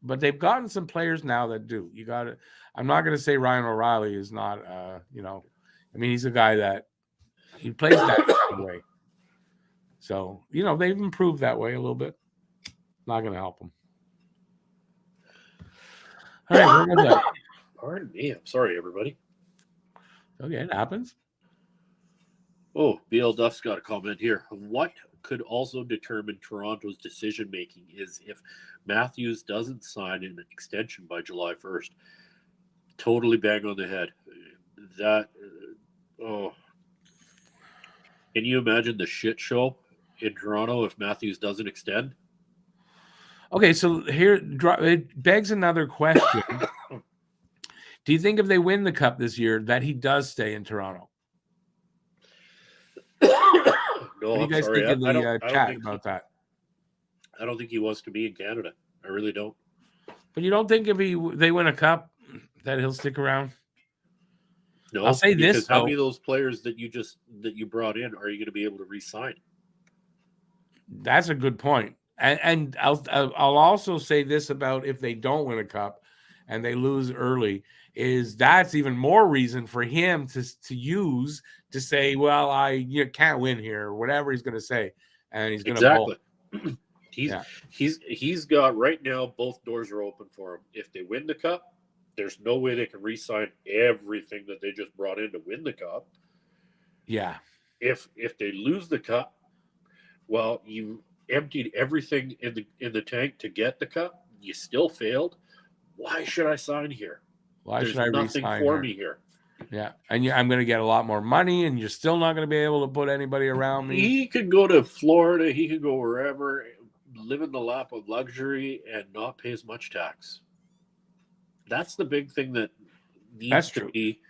But they've gotten some players now that do. You got to. I'm not going to say Ryan O'Reilly is not, I mean, he's a guy that he plays that way. So, they've improved that way a little bit. Not going to help them. All right, where was that? Pardon me. I'm sorry, everybody. Okay, it happens. Oh, BL Duff's got a comment here. What could also determine Toronto's decision making is if Matthews doesn't sign an extension by July 1st. Totally bang on the head. That, oh. Can you imagine the shit show in Toronto if Matthews doesn't extend? Okay, so here it begs another question. Do you think if they win the cup this year that he does stay in Toronto? No, What do you I'm guys sorry. think in the I don't chat think about that? I don't think he wants to be in Canada. I really don't. But you don't think if they win a cup that he'll stick around? No, I'll say this because how many though. of those players that you brought in are you going to be able to re-sign? That's a good point. And I'll also say this about if they don't win a cup and they lose early, is that's even more reason for him to use to say, well, you can't win here, or whatever he's going to say, and he's going to bolt. He's got right now both doors are open for him. If they win the cup, there's no way they can re-sign everything that they just brought in to win the cup. Yeah. If they lose the cup, well, you emptied everything in the tank to get the cup. You still failed. Why should I sign here? Why There's should I nothing re-sign for her? me here. Yeah, and I'm going to get a lot more money, and you're still not going to be able to put anybody around me. He could go to Florida. He could go wherever, live in the lap of luxury, and not pay as much tax. That's the big thing that needs to be.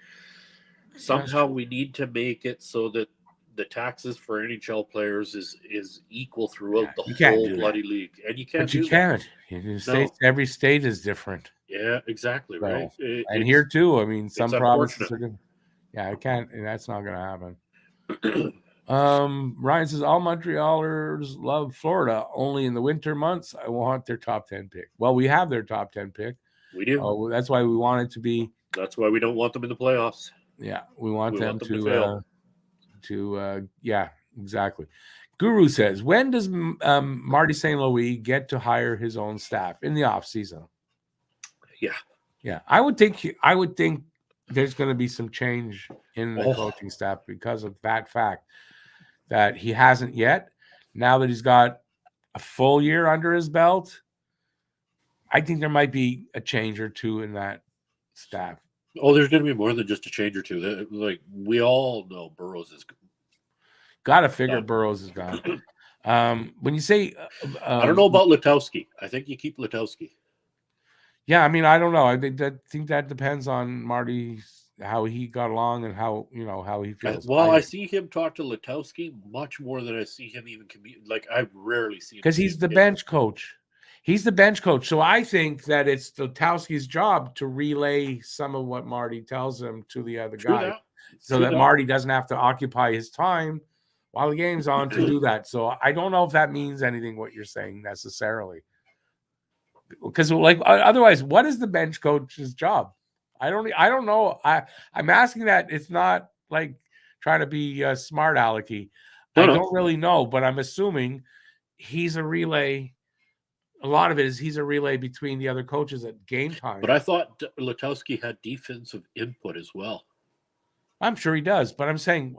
Somehow we need to make it so that the taxes for NHL players is equal throughout the whole bloody league, and you can't. But you can't. Every state is different. Yeah, exactly. So, right. And here too. I mean, some provinces are going. Yeah, I can't. That's not going to happen. Ryan says all Montrealers love Florida. Only in the winter months, I want their top 10 pick. Well, we have their top 10 pick. We do. That's why we want it to be. That's why we don't want them in the playoffs. Yeah, we want them to fail. Yeah, exactly. Guru says, when does Marty St. Louis get to hire his own staff in the off season? Yeah. I would think there's going to be some change in the coaching staff because of that fact that he hasn't yet. Now that he's got a full year under his belt, I think there might be a change or two in that staff. Oh, there's going to be more than just a change or two. Like we all know, Burrows is got to figure Burrows is gone. When you say, I don't know about Letowski. I think you keep Letowski. Yeah, I mean, I don't know. I think that depends on Marty, how he got along and how he feels. Well, I see him talk to Letowski much more than I see him even commute. Like I rarely see him because he's the bench coach. He's the bench coach. So I think that it's Letowski's job to relay some of what Marty tells him to the other guy, so that Marty doesn't have to occupy his time while the game's on to do that. So I don't know if that means anything what you're saying necessarily. Because otherwise, what is the bench coach's job? I don't know. I'm asking that. It's not like trying to be smart alecky. I don't really know, but I'm assuming he's a relay. A lot of it is he's a relay between the other coaches at game time. But I thought Letowski had defensive input as well. I'm sure he does, but I'm saying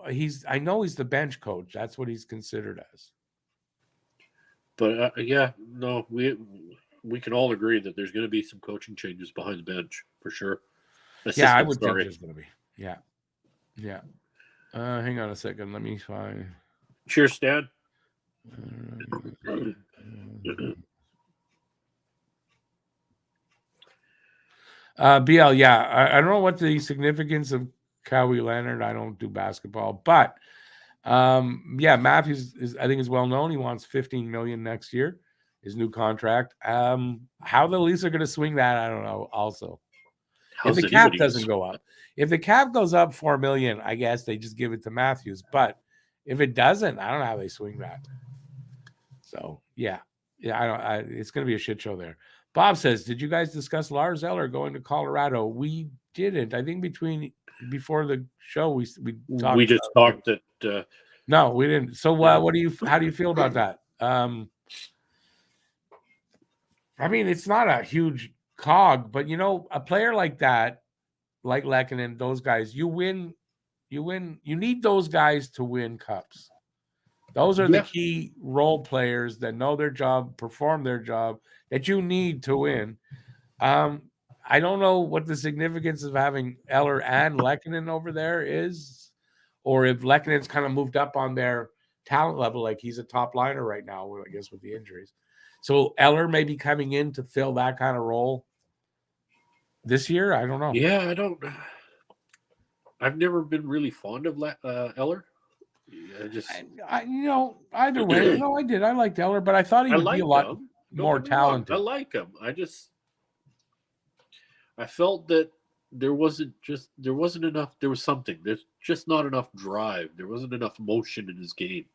I know he's the bench coach. That's what he's considered as. But we can all agree that there's going to be some coaching changes behind the bench for sure. I would think there's going to be. Yeah. Hang on a second. Let me find. Cheers, Stan. BL, yeah. I don't know what the significance of Kawhi Leonard. I don't do basketball, but Matthews I think is well known. He wants $15 million next year. His new contract. How the Leafs are going to swing that, I don't know. Also, if the cap doesn't go up, if the cap goes up $4 million, I guess they just give it to Matthews. But if it doesn't, I don't know how they swing that. So I don't. It's going to be a shit show there. Bob says, "Did you guys discuss Lars Eller going to Colorado?" We didn't. I think before the show we talked. We just talked that. No, we didn't. So how do you feel about that? I mean, it's not a huge cog, but a player like that, like Lehkonen, those guys, you win You win. You need those guys to win cups. Those are the Yeah. key role players that know their job, perform their job, that you need to win. I don't know what the significance of having Eller and Lehkonen over there is, or if Lehkonen's kind of moved up on their talent level, like he's a top liner right now, I guess, with the injuries. So Eller may be coming in to fill that kind of role this year. I don't know. Yeah, I've never been really fond of Eller. Either way, I did. I liked Eller, but I thought he would be a lot him. more talented. I like him. I felt that there wasn't enough. There was something. There's just not enough drive. There wasn't enough motion in his game.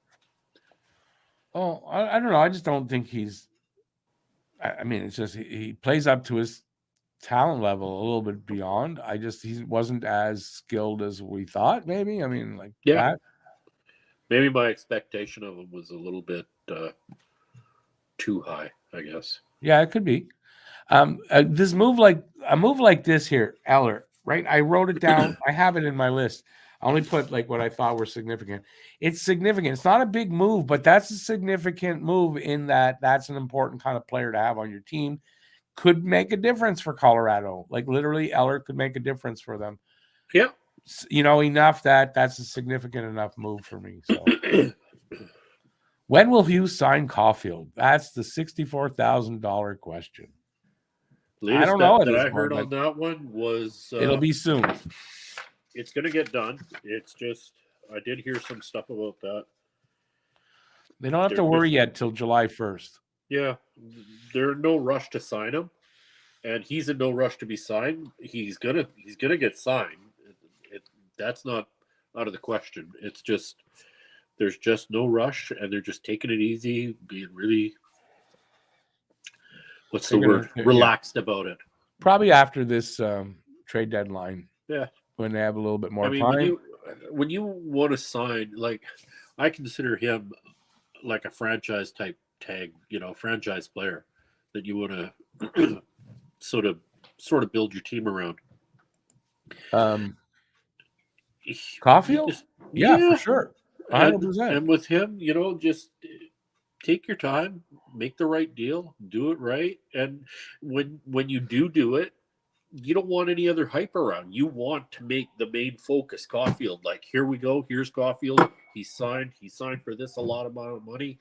Oh, I don't know. I just don't think he's. I mean, it's just he plays up to his talent level a little bit beyond. He wasn't as skilled as we thought. Maybe. I mean, like that. Maybe my expectation of him was a little bit too high, I guess. Yeah, it could be. This move like this here, Eller, right? I wrote it down. I have it in my list. I only put like what I thought were significant. It's significant. It's not a big move, but that's a significant move in that's an important kind of player to have on your team. Could make a difference for Colorado. Like literally, Eller could make a difference for them. Yeah. Enough that's a significant enough move for me. So when will Hughes sign Caulfield? That's the $64,000 question. I don't know. That I heard on that one was it'll be soon. It's going to get done. It's just I did hear some stuff about that. They don't have to worry yet till July 1st. Yeah, there's no rush to sign him, and he's in no rush to be signed. He's gonna get signed. That's not out of the question. It's just there's just no rush, and they're just taking it easy, being really relaxed about it. Probably after this trade deadline. Yeah, when they have a little bit more time. When you want to sign, like I consider him like a franchise type tag, franchise player that you want to sort of build your team around. Caulfield? Yeah, for sure. 100%. And with him, just take your time, make the right deal, do it right. And when you do it, you don't want any other hype around. You want to make the main focus Caulfield. Like, here we go. Here's Caulfield. He signed for this a lot amount of money.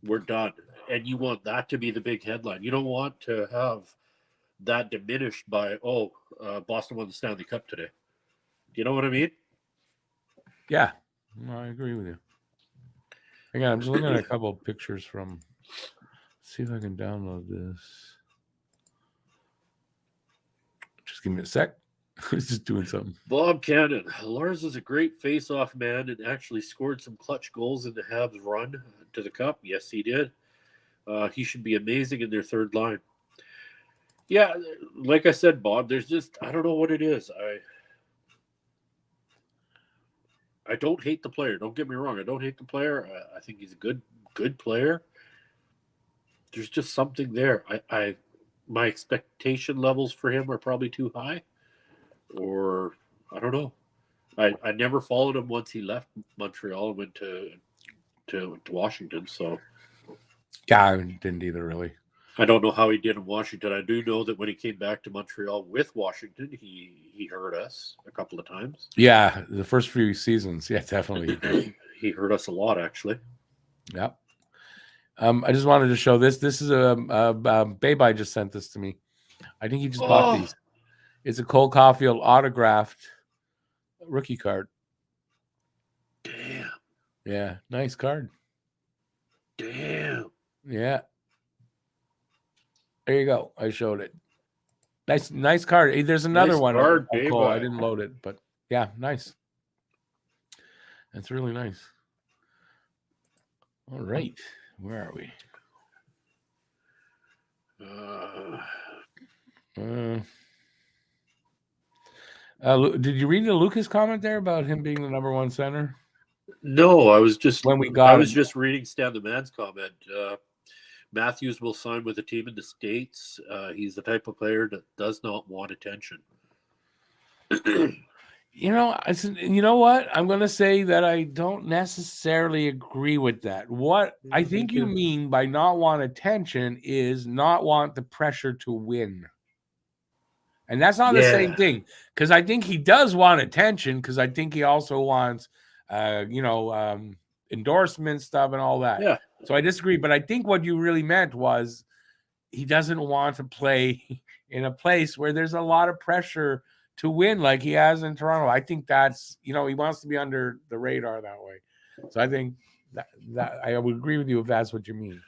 We're done. And you want that to be the big headline. You don't want to have that diminished by, Boston won the Stanley Cup today. Do you know what I mean? Yeah, I agree with you. Hang on, I'm just looking at a couple of pictures from. Let's see if I can download this. Just give me a sec. I was just doing something. Bob Cannon. Lars is a great face-off man and actually scored some clutch goals in the Habs run to the Cup. Yes, he did. He should be amazing in their third line. Yeah, like I said, Bob, there's just, I don't know what it is. I don't hate the player. Don't get me wrong. I don't hate the player. I think he's a good player. There's just something there. My expectation levels for him are probably too high, or I don't know. I never followed him once he left Montreal and went to Washington. So yeah, I didn't either really. I don't know how he did in Washington. I do know that when he came back to Montreal with Washington, he hurt us a couple of times. Yeah, the first few seasons. Yeah, definitely. He hurt us a lot, actually. Yeah. I just wanted to show this. This is Baby just sent this to me. I think he just bought these. It's a Cole Caulfield autographed rookie card. Damn. Yeah, nice card. Damn. Yeah. There you go. I showed it. Nice card. There's another one. Card, Cole. I didn't load it, but yeah, nice. That's really nice. All right. Where are we? Did you read the Lucas comment there about him being the number one center? No, I was just just reading Stan the Man's comment. Matthews will sign with a team in the States. He's the type of player that does not want attention. You know what? I'm going to say that I don't necessarily agree with that. What I Me think you too. mean by not want attention is not want the pressure to win. And that's not the same Yeah. thing, because I think he does want attention, because I think he also wants, endorsement stuff and all that. Yeah. So I disagree. But I think what you really meant was he doesn't want to play in a place where there's a lot of pressure to win like he has in Toronto. I think that's, he wants to be under the radar that way. So I think that I would agree with you if that's what you mean.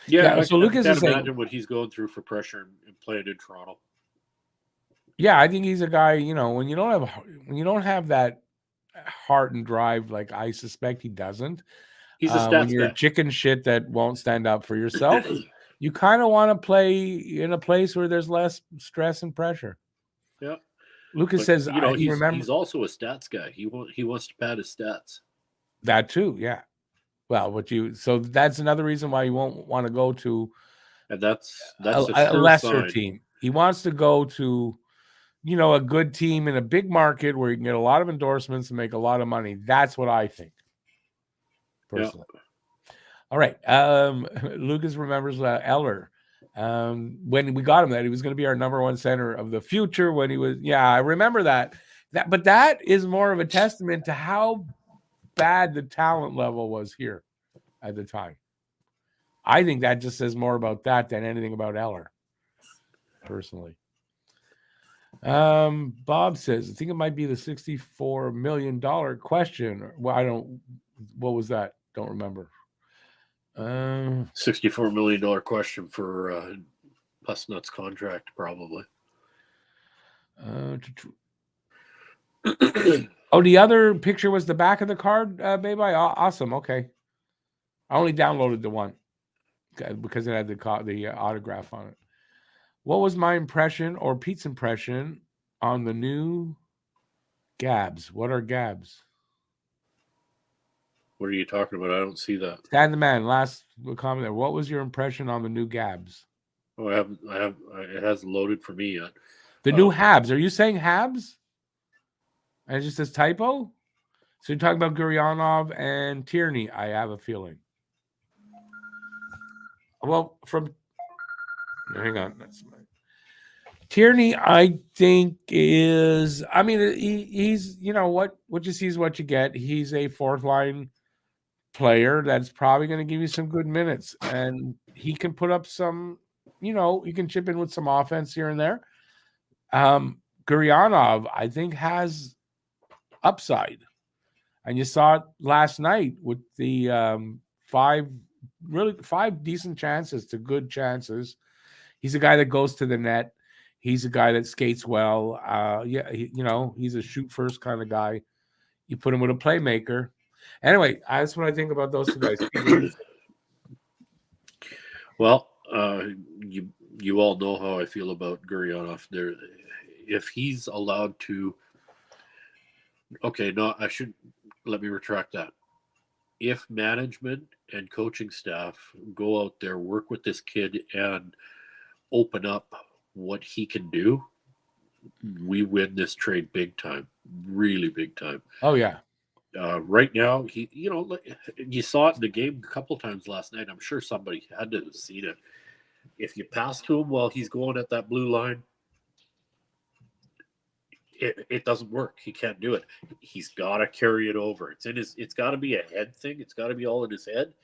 Yeah. So I Lucas can't is saying, imagine what he's going through for pressure and playing in Toronto. yeah, I think he's a guy, when you don't have that heart and drive, like I suspect he doesn't, He's a when stats you're guy. chicken shit that won't stand up for yourself, you kind of want to play in a place where there's less stress and pressure. Yeah. Lucas But says he he's remember also a stats guy. He wants to pad his stats. that too. Yeah. Well, so that's another reason why you won't want to go to And that's a, a a sure lesser sign. team. He wants to go to, a good team in a big market where you can get a lot of endorsements and make a lot of money. That's what I think, personally. Yeah. All right. Lucas remembers Eller. When we got him, that he was going to be our number one center of the future. When he was, I remember that. But that is more of a testament to how bad the talent level was here at the time. I think that just says more about that than anything about Eller, personally. Bob says, I think it might be the $64 million question. Well, what was that? Don't remember. $64 million question for Pusnut's contract, probably. The other picture was the back of the card, baby. Awesome. Okay. I only downloaded the one because it had the autograph on it. What was my impression or Pete's impression on the new Gabs? What are Gabs? What are you talking about? I don't see that. Stan the Man, last comment there. What was your impression on the new Gabs? Oh, it hasn't loaded for me yet. The new Habs. Are you saying Habs? And it just says typo? So you're talking about Guryanov and Tierney, I have a feeling. Well, hang on. Tierney, I think is. I mean, he's. What you see is what you get. He's a fourth line player that's probably going to give you some good minutes, and he can put up some. He can chip in with some offense here and there. Guryanov, I think, has upside, and you saw it last night with the five decent chances to good chances. He's a guy that goes to the net. He's a guy that skates well. He's a shoot first kind of guy. You put him with a playmaker. Anyway, that's what I think about those two guys. Well, you all know how I feel about Guryanov. There, if he's allowed to. Okay, no, let me retract that. If management and coaching staff go out there, work with this kid, and open up what he can do, we win this trade big time, really big time. Oh yeah. Right now, you saw it in the game a couple times last night. I'm sure somebody had to have seen it. If you pass to him while he's going at that blue line, it doesn't work. He can't do it. He's got to carry it over. It's got to be a head thing. It's got to be all in his head.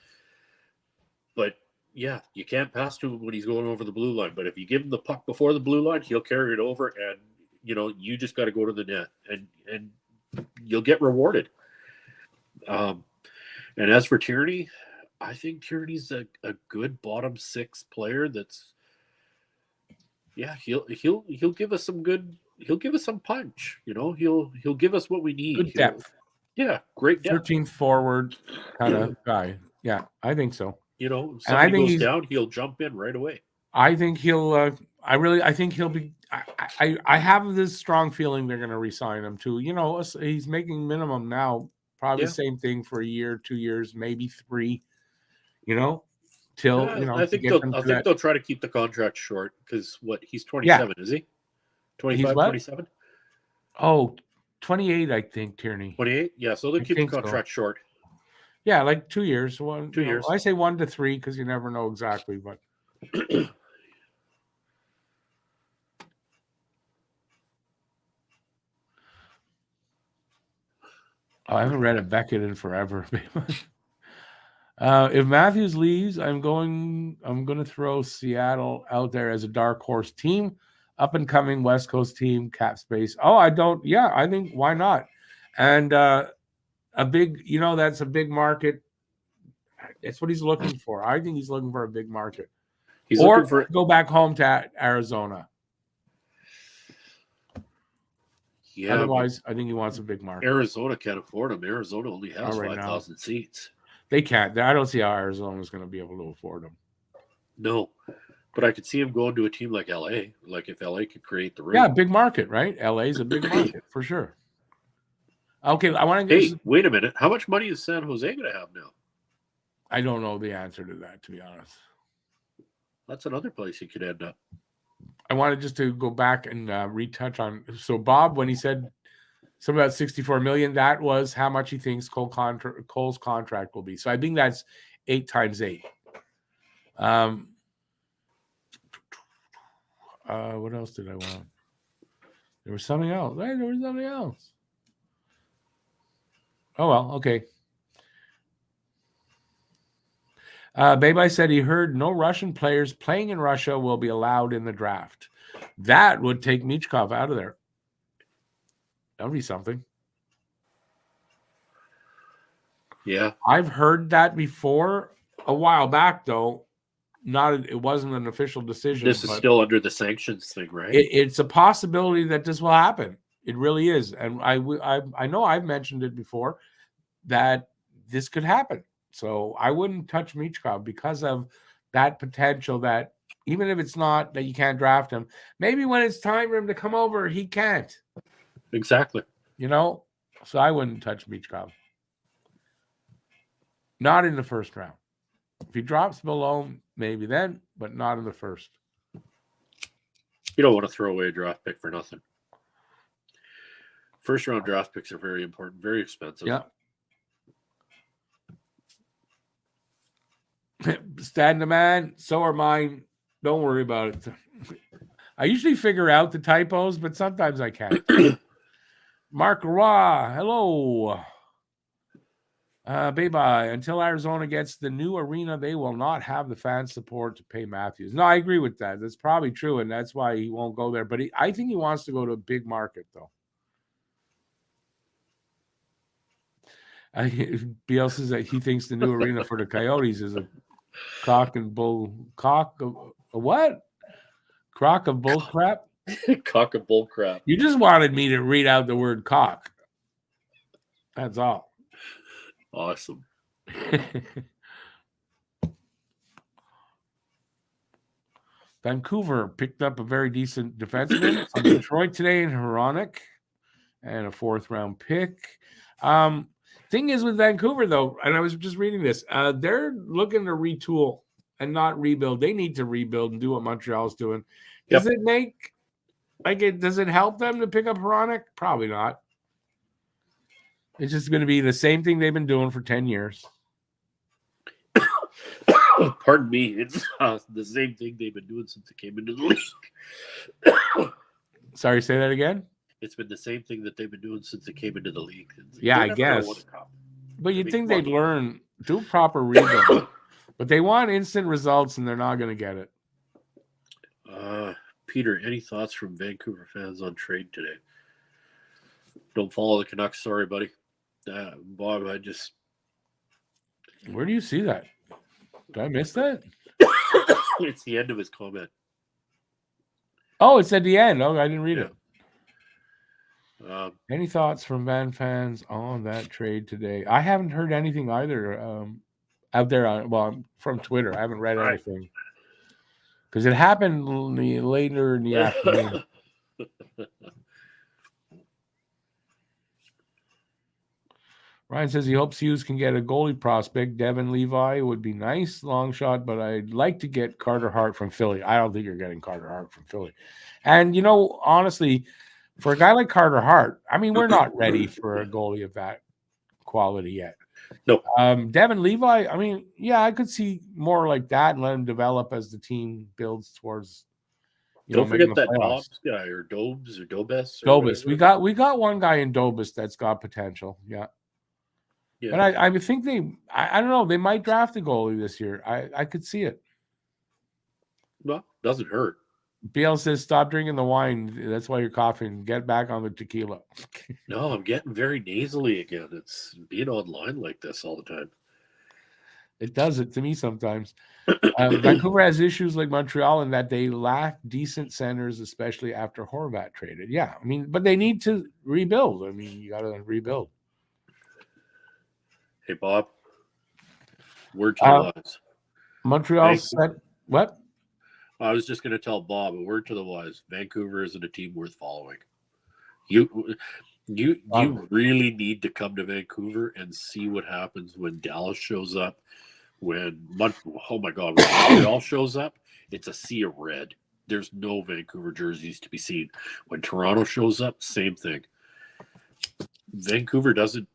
But yeah, you can't pass to him when he's going over the blue line. But if you give him the puck before the blue line, he'll carry it over, and you just got to go to the net, and you'll get rewarded. And as for Tierney, I think Tierney's a good bottom six player. That's he'll give us some good. He'll give us some punch. He'll give us what we need. Good depth. Great depth. 13th forward kind of guy. Yeah, I think so. Somebody goes down, he'll jump in right away. I think he'll. I think he'll be. I have this strong feeling they're going to re-sign him too. He's making minimum now. Probably the same thing for a year, 2 years, maybe 3. Till I think they'll try to keep the contract short because he's 27, is he? 25, what? 27? Oh, 28, I think, Tierney. 28? Yeah, so they'll I keep the think so. contract short. Yeah, like 2 years. 2 years. I say 1 to 3 because you never know exactly, but I haven't read a Beckett in forever. If Matthews leaves, I'm going to throw Seattle out there as a dark horse team, up and coming West Coast team, cap space. Oh, I think why not? And a big, that's a big market. That's what he's looking for. I think he's looking for a big market. He's or looking for go back home to Arizona. Yeah. Otherwise, I think he wants a big market. Arizona can't afford him. Arizona only has 5,000 seats. They can't. I don't see how Arizona is going to be able to afford him. No, but I could see him going to a team like LA. Like if LA could create the room. Yeah, big market, right? LA is a big market for sure. Okay, I want to. Hey, wait a minute. How much money is San Jose going to have now? I don't know the answer to that, to be honest. That's another place he could end up. I wanted just to go back and retouch on. So Bob, when he said something about $64 million, that was how much he thinks Cole's contract will be. So I think that's 8 times 8. What else did I want? There was something else. Right? There was something else. Oh, well, okay. Babai said he heard no Russian players playing in Russia will be allowed in the draft. That would take Michkov out of there. That would be something. Yeah. I've heard that before a while back, though. It wasn't an official decision. This is still under the sanctions thing, right? It's a possibility that this will happen. It really is. And I know I've mentioned it before that this could happen. So I wouldn't touch Michkov because of that potential that even if it's not that you can't draft him, maybe when it's time for him to come over, he can't. Exactly. So I wouldn't touch Michkov. Not in the first round. If he drops below, maybe then, but not in the first. You don't want to throw away a draft pick for nothing. First round draft picks are very important, very expensive. Yeah. Stand the man, so are mine. Don't worry about it. I usually figure out the typos, but sometimes I can't. Mark Roy, hello. Bye-bye. Until Arizona gets the new arena, they will not have the fan support to pay Matthews. No, I agree with that. That's probably true, and that's why he won't go there. But I think he wants to go to a big market, though. BL says that he thinks the new arena for the Coyotes is a cock of bull crap? Cock of bull crap. You just wanted me to read out the word cock. That's all. Awesome. Vancouver picked up a very decent defenseman from Detroit today in Hronek and a 4th round pick. Thing is with Vancouver, though, and I was just reading this, they're looking to retool and not rebuild. They need to rebuild and do what Montreal's doing. Does it help them to pick up Hronek? Probably not. It's just going to be the same thing they've been doing for 10 years. Pardon me. It's the same thing they've been doing since it came into the league. Sorry, say that again? It's been the same thing that they've been doing since it came into the league. Yeah, I guess. But you'd think they'd learn, do proper rebuild. But they want instant results, and they're not going to get it. Peter, any thoughts from Vancouver fans on trade today? Don't follow the Canucks. Sorry, buddy. Bob, Where do you see that? Did I miss that? It's the end of his comment. Oh, it's at the end. Oh, I didn't read it. Yeah. Any thoughts from Van fans on that trade today? I haven't heard anything either out there from Twitter. I haven't read anything because it happened later in the afternoon. Ryan says he hopes Hughes can get a goalie prospect. Devin Levi would be nice, long shot, but I'd like to get Carter Hart from Philly. I don't think you're getting Carter Hart from Philly. And, honestly, for a guy like Carter Hart, I mean, we're not ready for a goalie of that quality yet. No. Devin Levi, I mean, yeah, I could see more like that and let him develop as the team builds towards, Don't forget that playoffs. Dobbs guy or Dobes or Dobes. Dobes. We got one guy in Dobes that's got potential. Yeah. Yeah. But I would think I don't know, they might draft a goalie this year. I could see it. Well, doesn't hurt. BL says, stop drinking the wine. That's why you're coughing. Get back on the tequila. No, I'm getting very nasally again. It's being online like this all the time. It does it to me sometimes. Vancouver has issues like Montreal in that they lack decent centers, especially after Horvat traded. Yeah, I mean, but they need to rebuild. I mean, you got to rebuild. Hey, Bob. Word to the wise. Montreal said, what? I was just going to tell Bob, a word to the wise. Vancouver isn't a team worth following. You really need to come to Vancouver and see what happens when Dallas shows up. When Montreal shows up, it's a sea of red. There's no Vancouver jerseys to be seen. When Toronto shows up, same thing. Vancouver doesn't.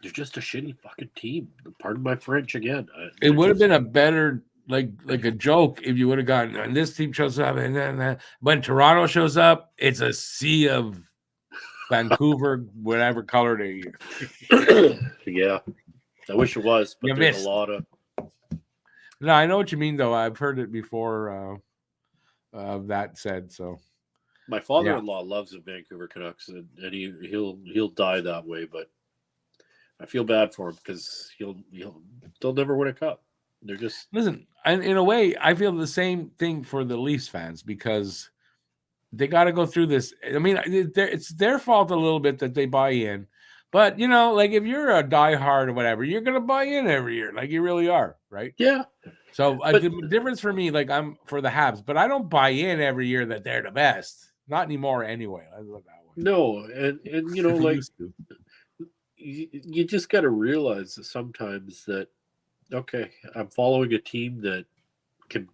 They're just a shitty fucking team. Pardon my French again. It would have been a better like a joke if you would have gotten, and this team shows up, and then when Toronto shows up, it's a sea of Vancouver, whatever color they use. Yeah, I wish it was, but there's a lot of. No, I know what you mean, though. I've heard it before. That said, so my father-in-law loves the Vancouver Canucks, and he'll die that way. But I feel bad for him because they'll never win a cup. They're just listen. And in a way, I feel the same thing for the Leafs fans because they got to go through this. I mean, it's their fault a little bit that they buy in, but like if you're a diehard or whatever, you're gonna buy in every year, like you really are, right? Yeah. So the difference for me, like I'm for the Habs, but I don't buy in every year that they're the best. Not anymore, anyway. I love that one. No, and like you just got to realize that sometimes that. Okay, I'm following a team that can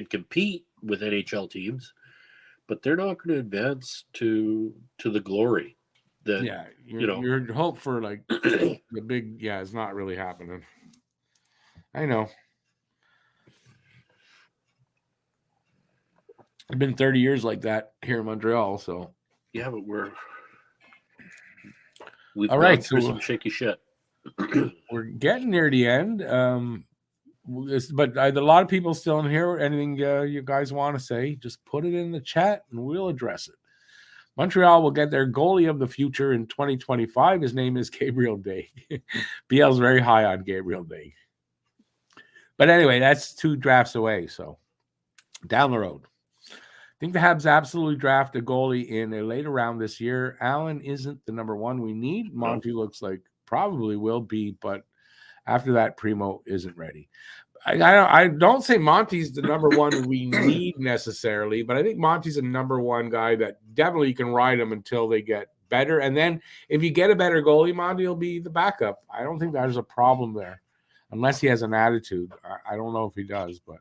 compete with NHL teams, but they're not going to advance to the glory. That your hope for like the big is not really happening. I know. It's been 30 years like that here in Montreal, so yeah, but we've all right. Through some shaky shit. We're getting near the end, but a lot of people still in here. Anything you guys want to say, just put it in the chat and we'll address it. Montreal will get their goalie of the future in 2025. His name is Gabriel Day. BL's very high on Gabriel Day. But anyway, that's 2 drafts away, so down the road. I think the Habs absolutely draft a goalie in a later round this year. Allen isn't the number 1 we need. Monty looks like probably will be, but after that, Primo isn't ready. I don't say Monty's the number 1 we need necessarily, but I think Monty's a number 1 guy that definitely you can ride him until they get better. And then if you get a better goalie, Monty will be the backup. I don't think there's a problem there, unless he has an attitude. I don't know if he does, but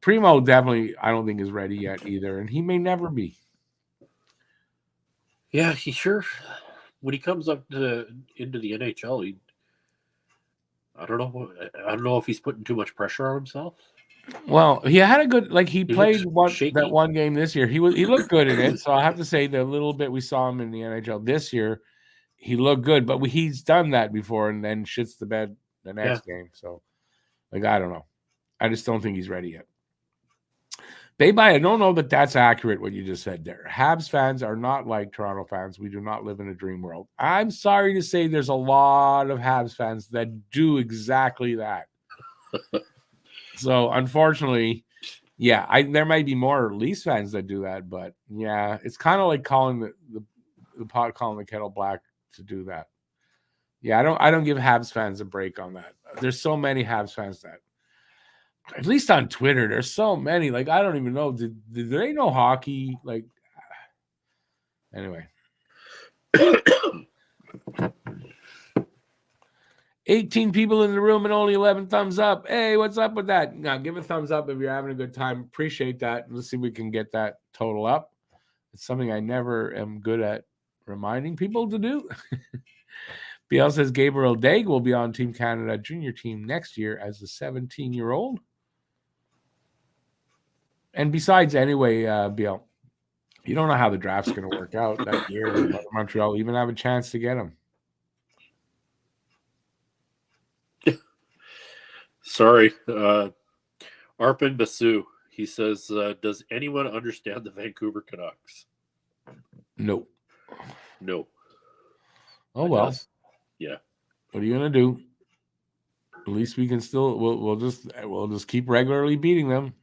Primo definitely I don't think is ready yet either, and he may never be. Yeah, he sure. When he comes up into the NHL, I don't know if he's putting too much pressure on himself. Well, he had a good he played that one game this year. He looked good in it. So I have to say the little bit we saw him in the NHL this year, he looked good. But he's done that before and then shits the bed the next game. So I don't know. I just don't think he's ready yet. I don't know that that's accurate what you just said there. Habs fans are not like Toronto fans. We do not live in a dream world. I'm sorry to say there's a lot of Habs fans that do exactly that. So, unfortunately, there might be more Leafs fans that do that, but it's kind of like calling the pot calling the kettle black to do that. Yeah, I don't give Habs fans a break on that. There's so many Habs fans that. At least on Twitter, there's so many. I don't even know. Did they know hockey? Anyway. 18 people in the room and only 11 thumbs up. Hey, what's up with that? Now, give a thumbs up if you're having a good time. Appreciate that. Let's see if we can get that total up. It's something I never am good at reminding people to do. BL says Gabriel Daig will be on Team Canada junior team next year as a 17-year-old. And besides, anyway, BL, you don't know how the draft's going to work out that year. Montreal even have a chance to get him. Sorry. Arpin Basu. He says, does anyone understand the Vancouver Canucks? No. No. Oh, well. Yeah. What are you going to do? At least we can still we'll just keep regularly beating them.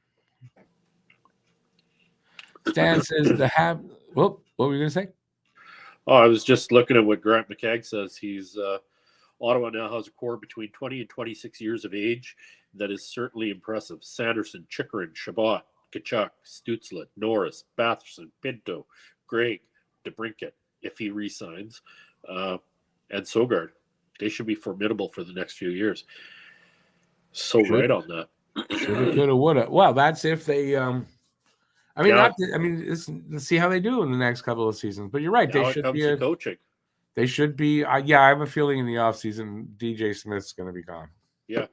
Stan says the Habs. What were you going to say? Oh, I was just looking at what Grant McCagg says. He's Ottawa now has a core between 20 and 26 years of age. That is certainly impressive. Sanderson, Chikrin, Chabot, Kachuk, Stutzlet, Norris, Batherson, Pinto, Gregg, DeBrincat, if he re-signs, and Sogard. They should be formidable for the next few years. So right on that. Shoulda, coulda, woulda. Well, that's if they. Let's see how they do in the next couple of seasons. But you're right. Now it comes to coaching. They should be. I have a feeling in the offseason, DJ Smith's going to be gone. Yeah.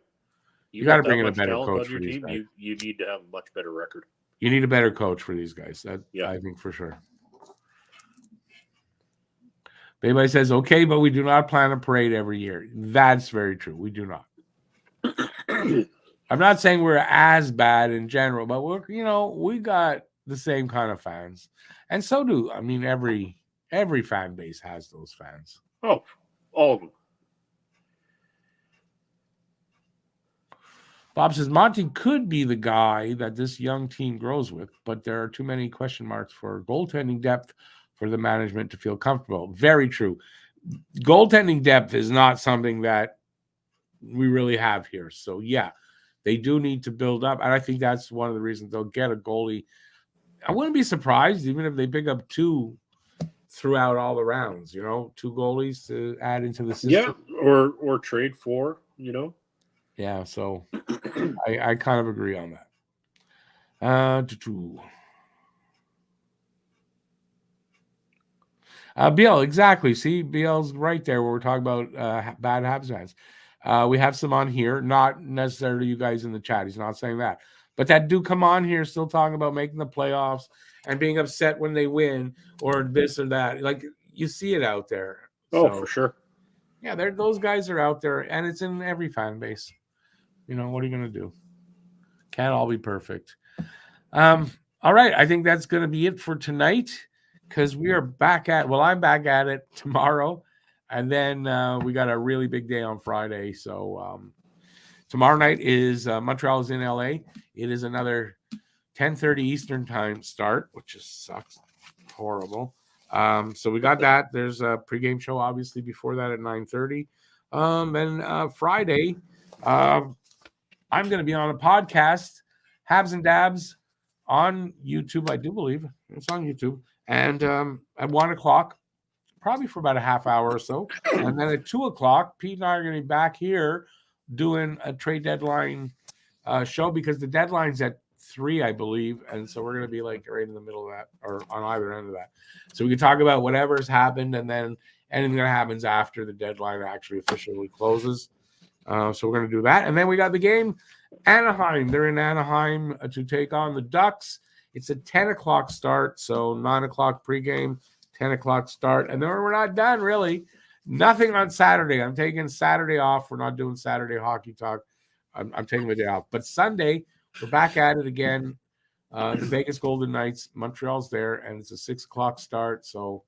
You got to bring in a better coach for these guys. You need to have a much better record. You need a better coach for these guys. I think for sure. Baby says, okay, but we do not plan a parade every year. That's very true. We do not. I'm not saying we're as bad in general, but we got the same kind of fans. And so do, every fan base has those fans. Oh, all of them. Bob says, Monty could be the guy that this young team grows with, but there are too many question marks for goaltending depth for the management to feel comfortable. Very true. Goaltending depth is not something that we really have here. So, yeah, they do need to build up. And I think that's one of the reasons they'll get a goalie. I wouldn't be surprised even if they pick up two throughout all the rounds, two goalies to add into the system. Yeah, or trade for, Yeah, so I kind of agree on that. BL, exactly. See, BL's right there where we're talking about bad Habs fans. We have some on here, not necessarily you guys in the chat. He's not saying that. But that do come on here still talking about making the playoffs and being upset when they win or this or that. Like, you see it out there. Oh, so, for sure. Yeah, those guys are out there, and it's in every fan base. What are you going to do? Can't all be perfect. All right, I think that's going to be it for tonight because we are back I'm back at it tomorrow. And then we got a really big day on Friday. So tomorrow night is Montreal is in LA. It is another 10:30 Eastern time start, which just sucks. Horrible. So we got that. There's a pregame show, obviously, before that at 9:30. And Friday, I'm going to be on a podcast, Habs and Dabs, on YouTube. I do believe it's on YouTube. And at 1 o'clock, probably for about a half hour or so. And then at 2 o'clock, Pete and I are going to be back here doing a trade deadline show because the deadline's at 3, I believe. And so we're going to be like right in the middle of that or on either end of that. So we can talk about whatever's happened and then anything that happens after the deadline actually officially closes. So we're going to do that. And then we got the game, Anaheim. They're in Anaheim to take on the Ducks. It's a 10 o'clock start, so 9 o'clock pregame, 10 o'clock start. And then we're not done, really. Nothing on Saturday. I'm taking Saturday off. We're not doing Saturday hockey talk. I'm taking the day off. But Sunday, we're back at it again. The Vegas Golden Knights, Montreal's there, and it's a 6 o'clock start. So,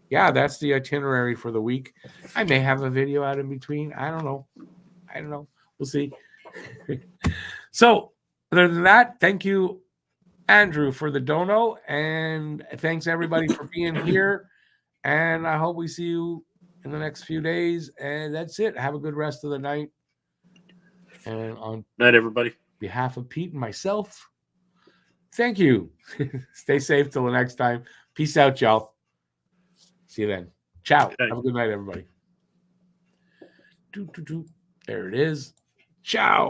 yeah, that's the itinerary for the week. I may have a video out in between. I don't know. We'll see. So, other than that, thank you, Andrew, for the dono, and thanks everybody for being here. And I hope we see you in the next few days. And that's it. Have a good rest of the night. And on night, everybody. Behalf of Pete and myself, thank you. Stay safe till the next time. Peace out, y'all. See you then. Ciao. Have a good night, everybody. There it is. Ciao.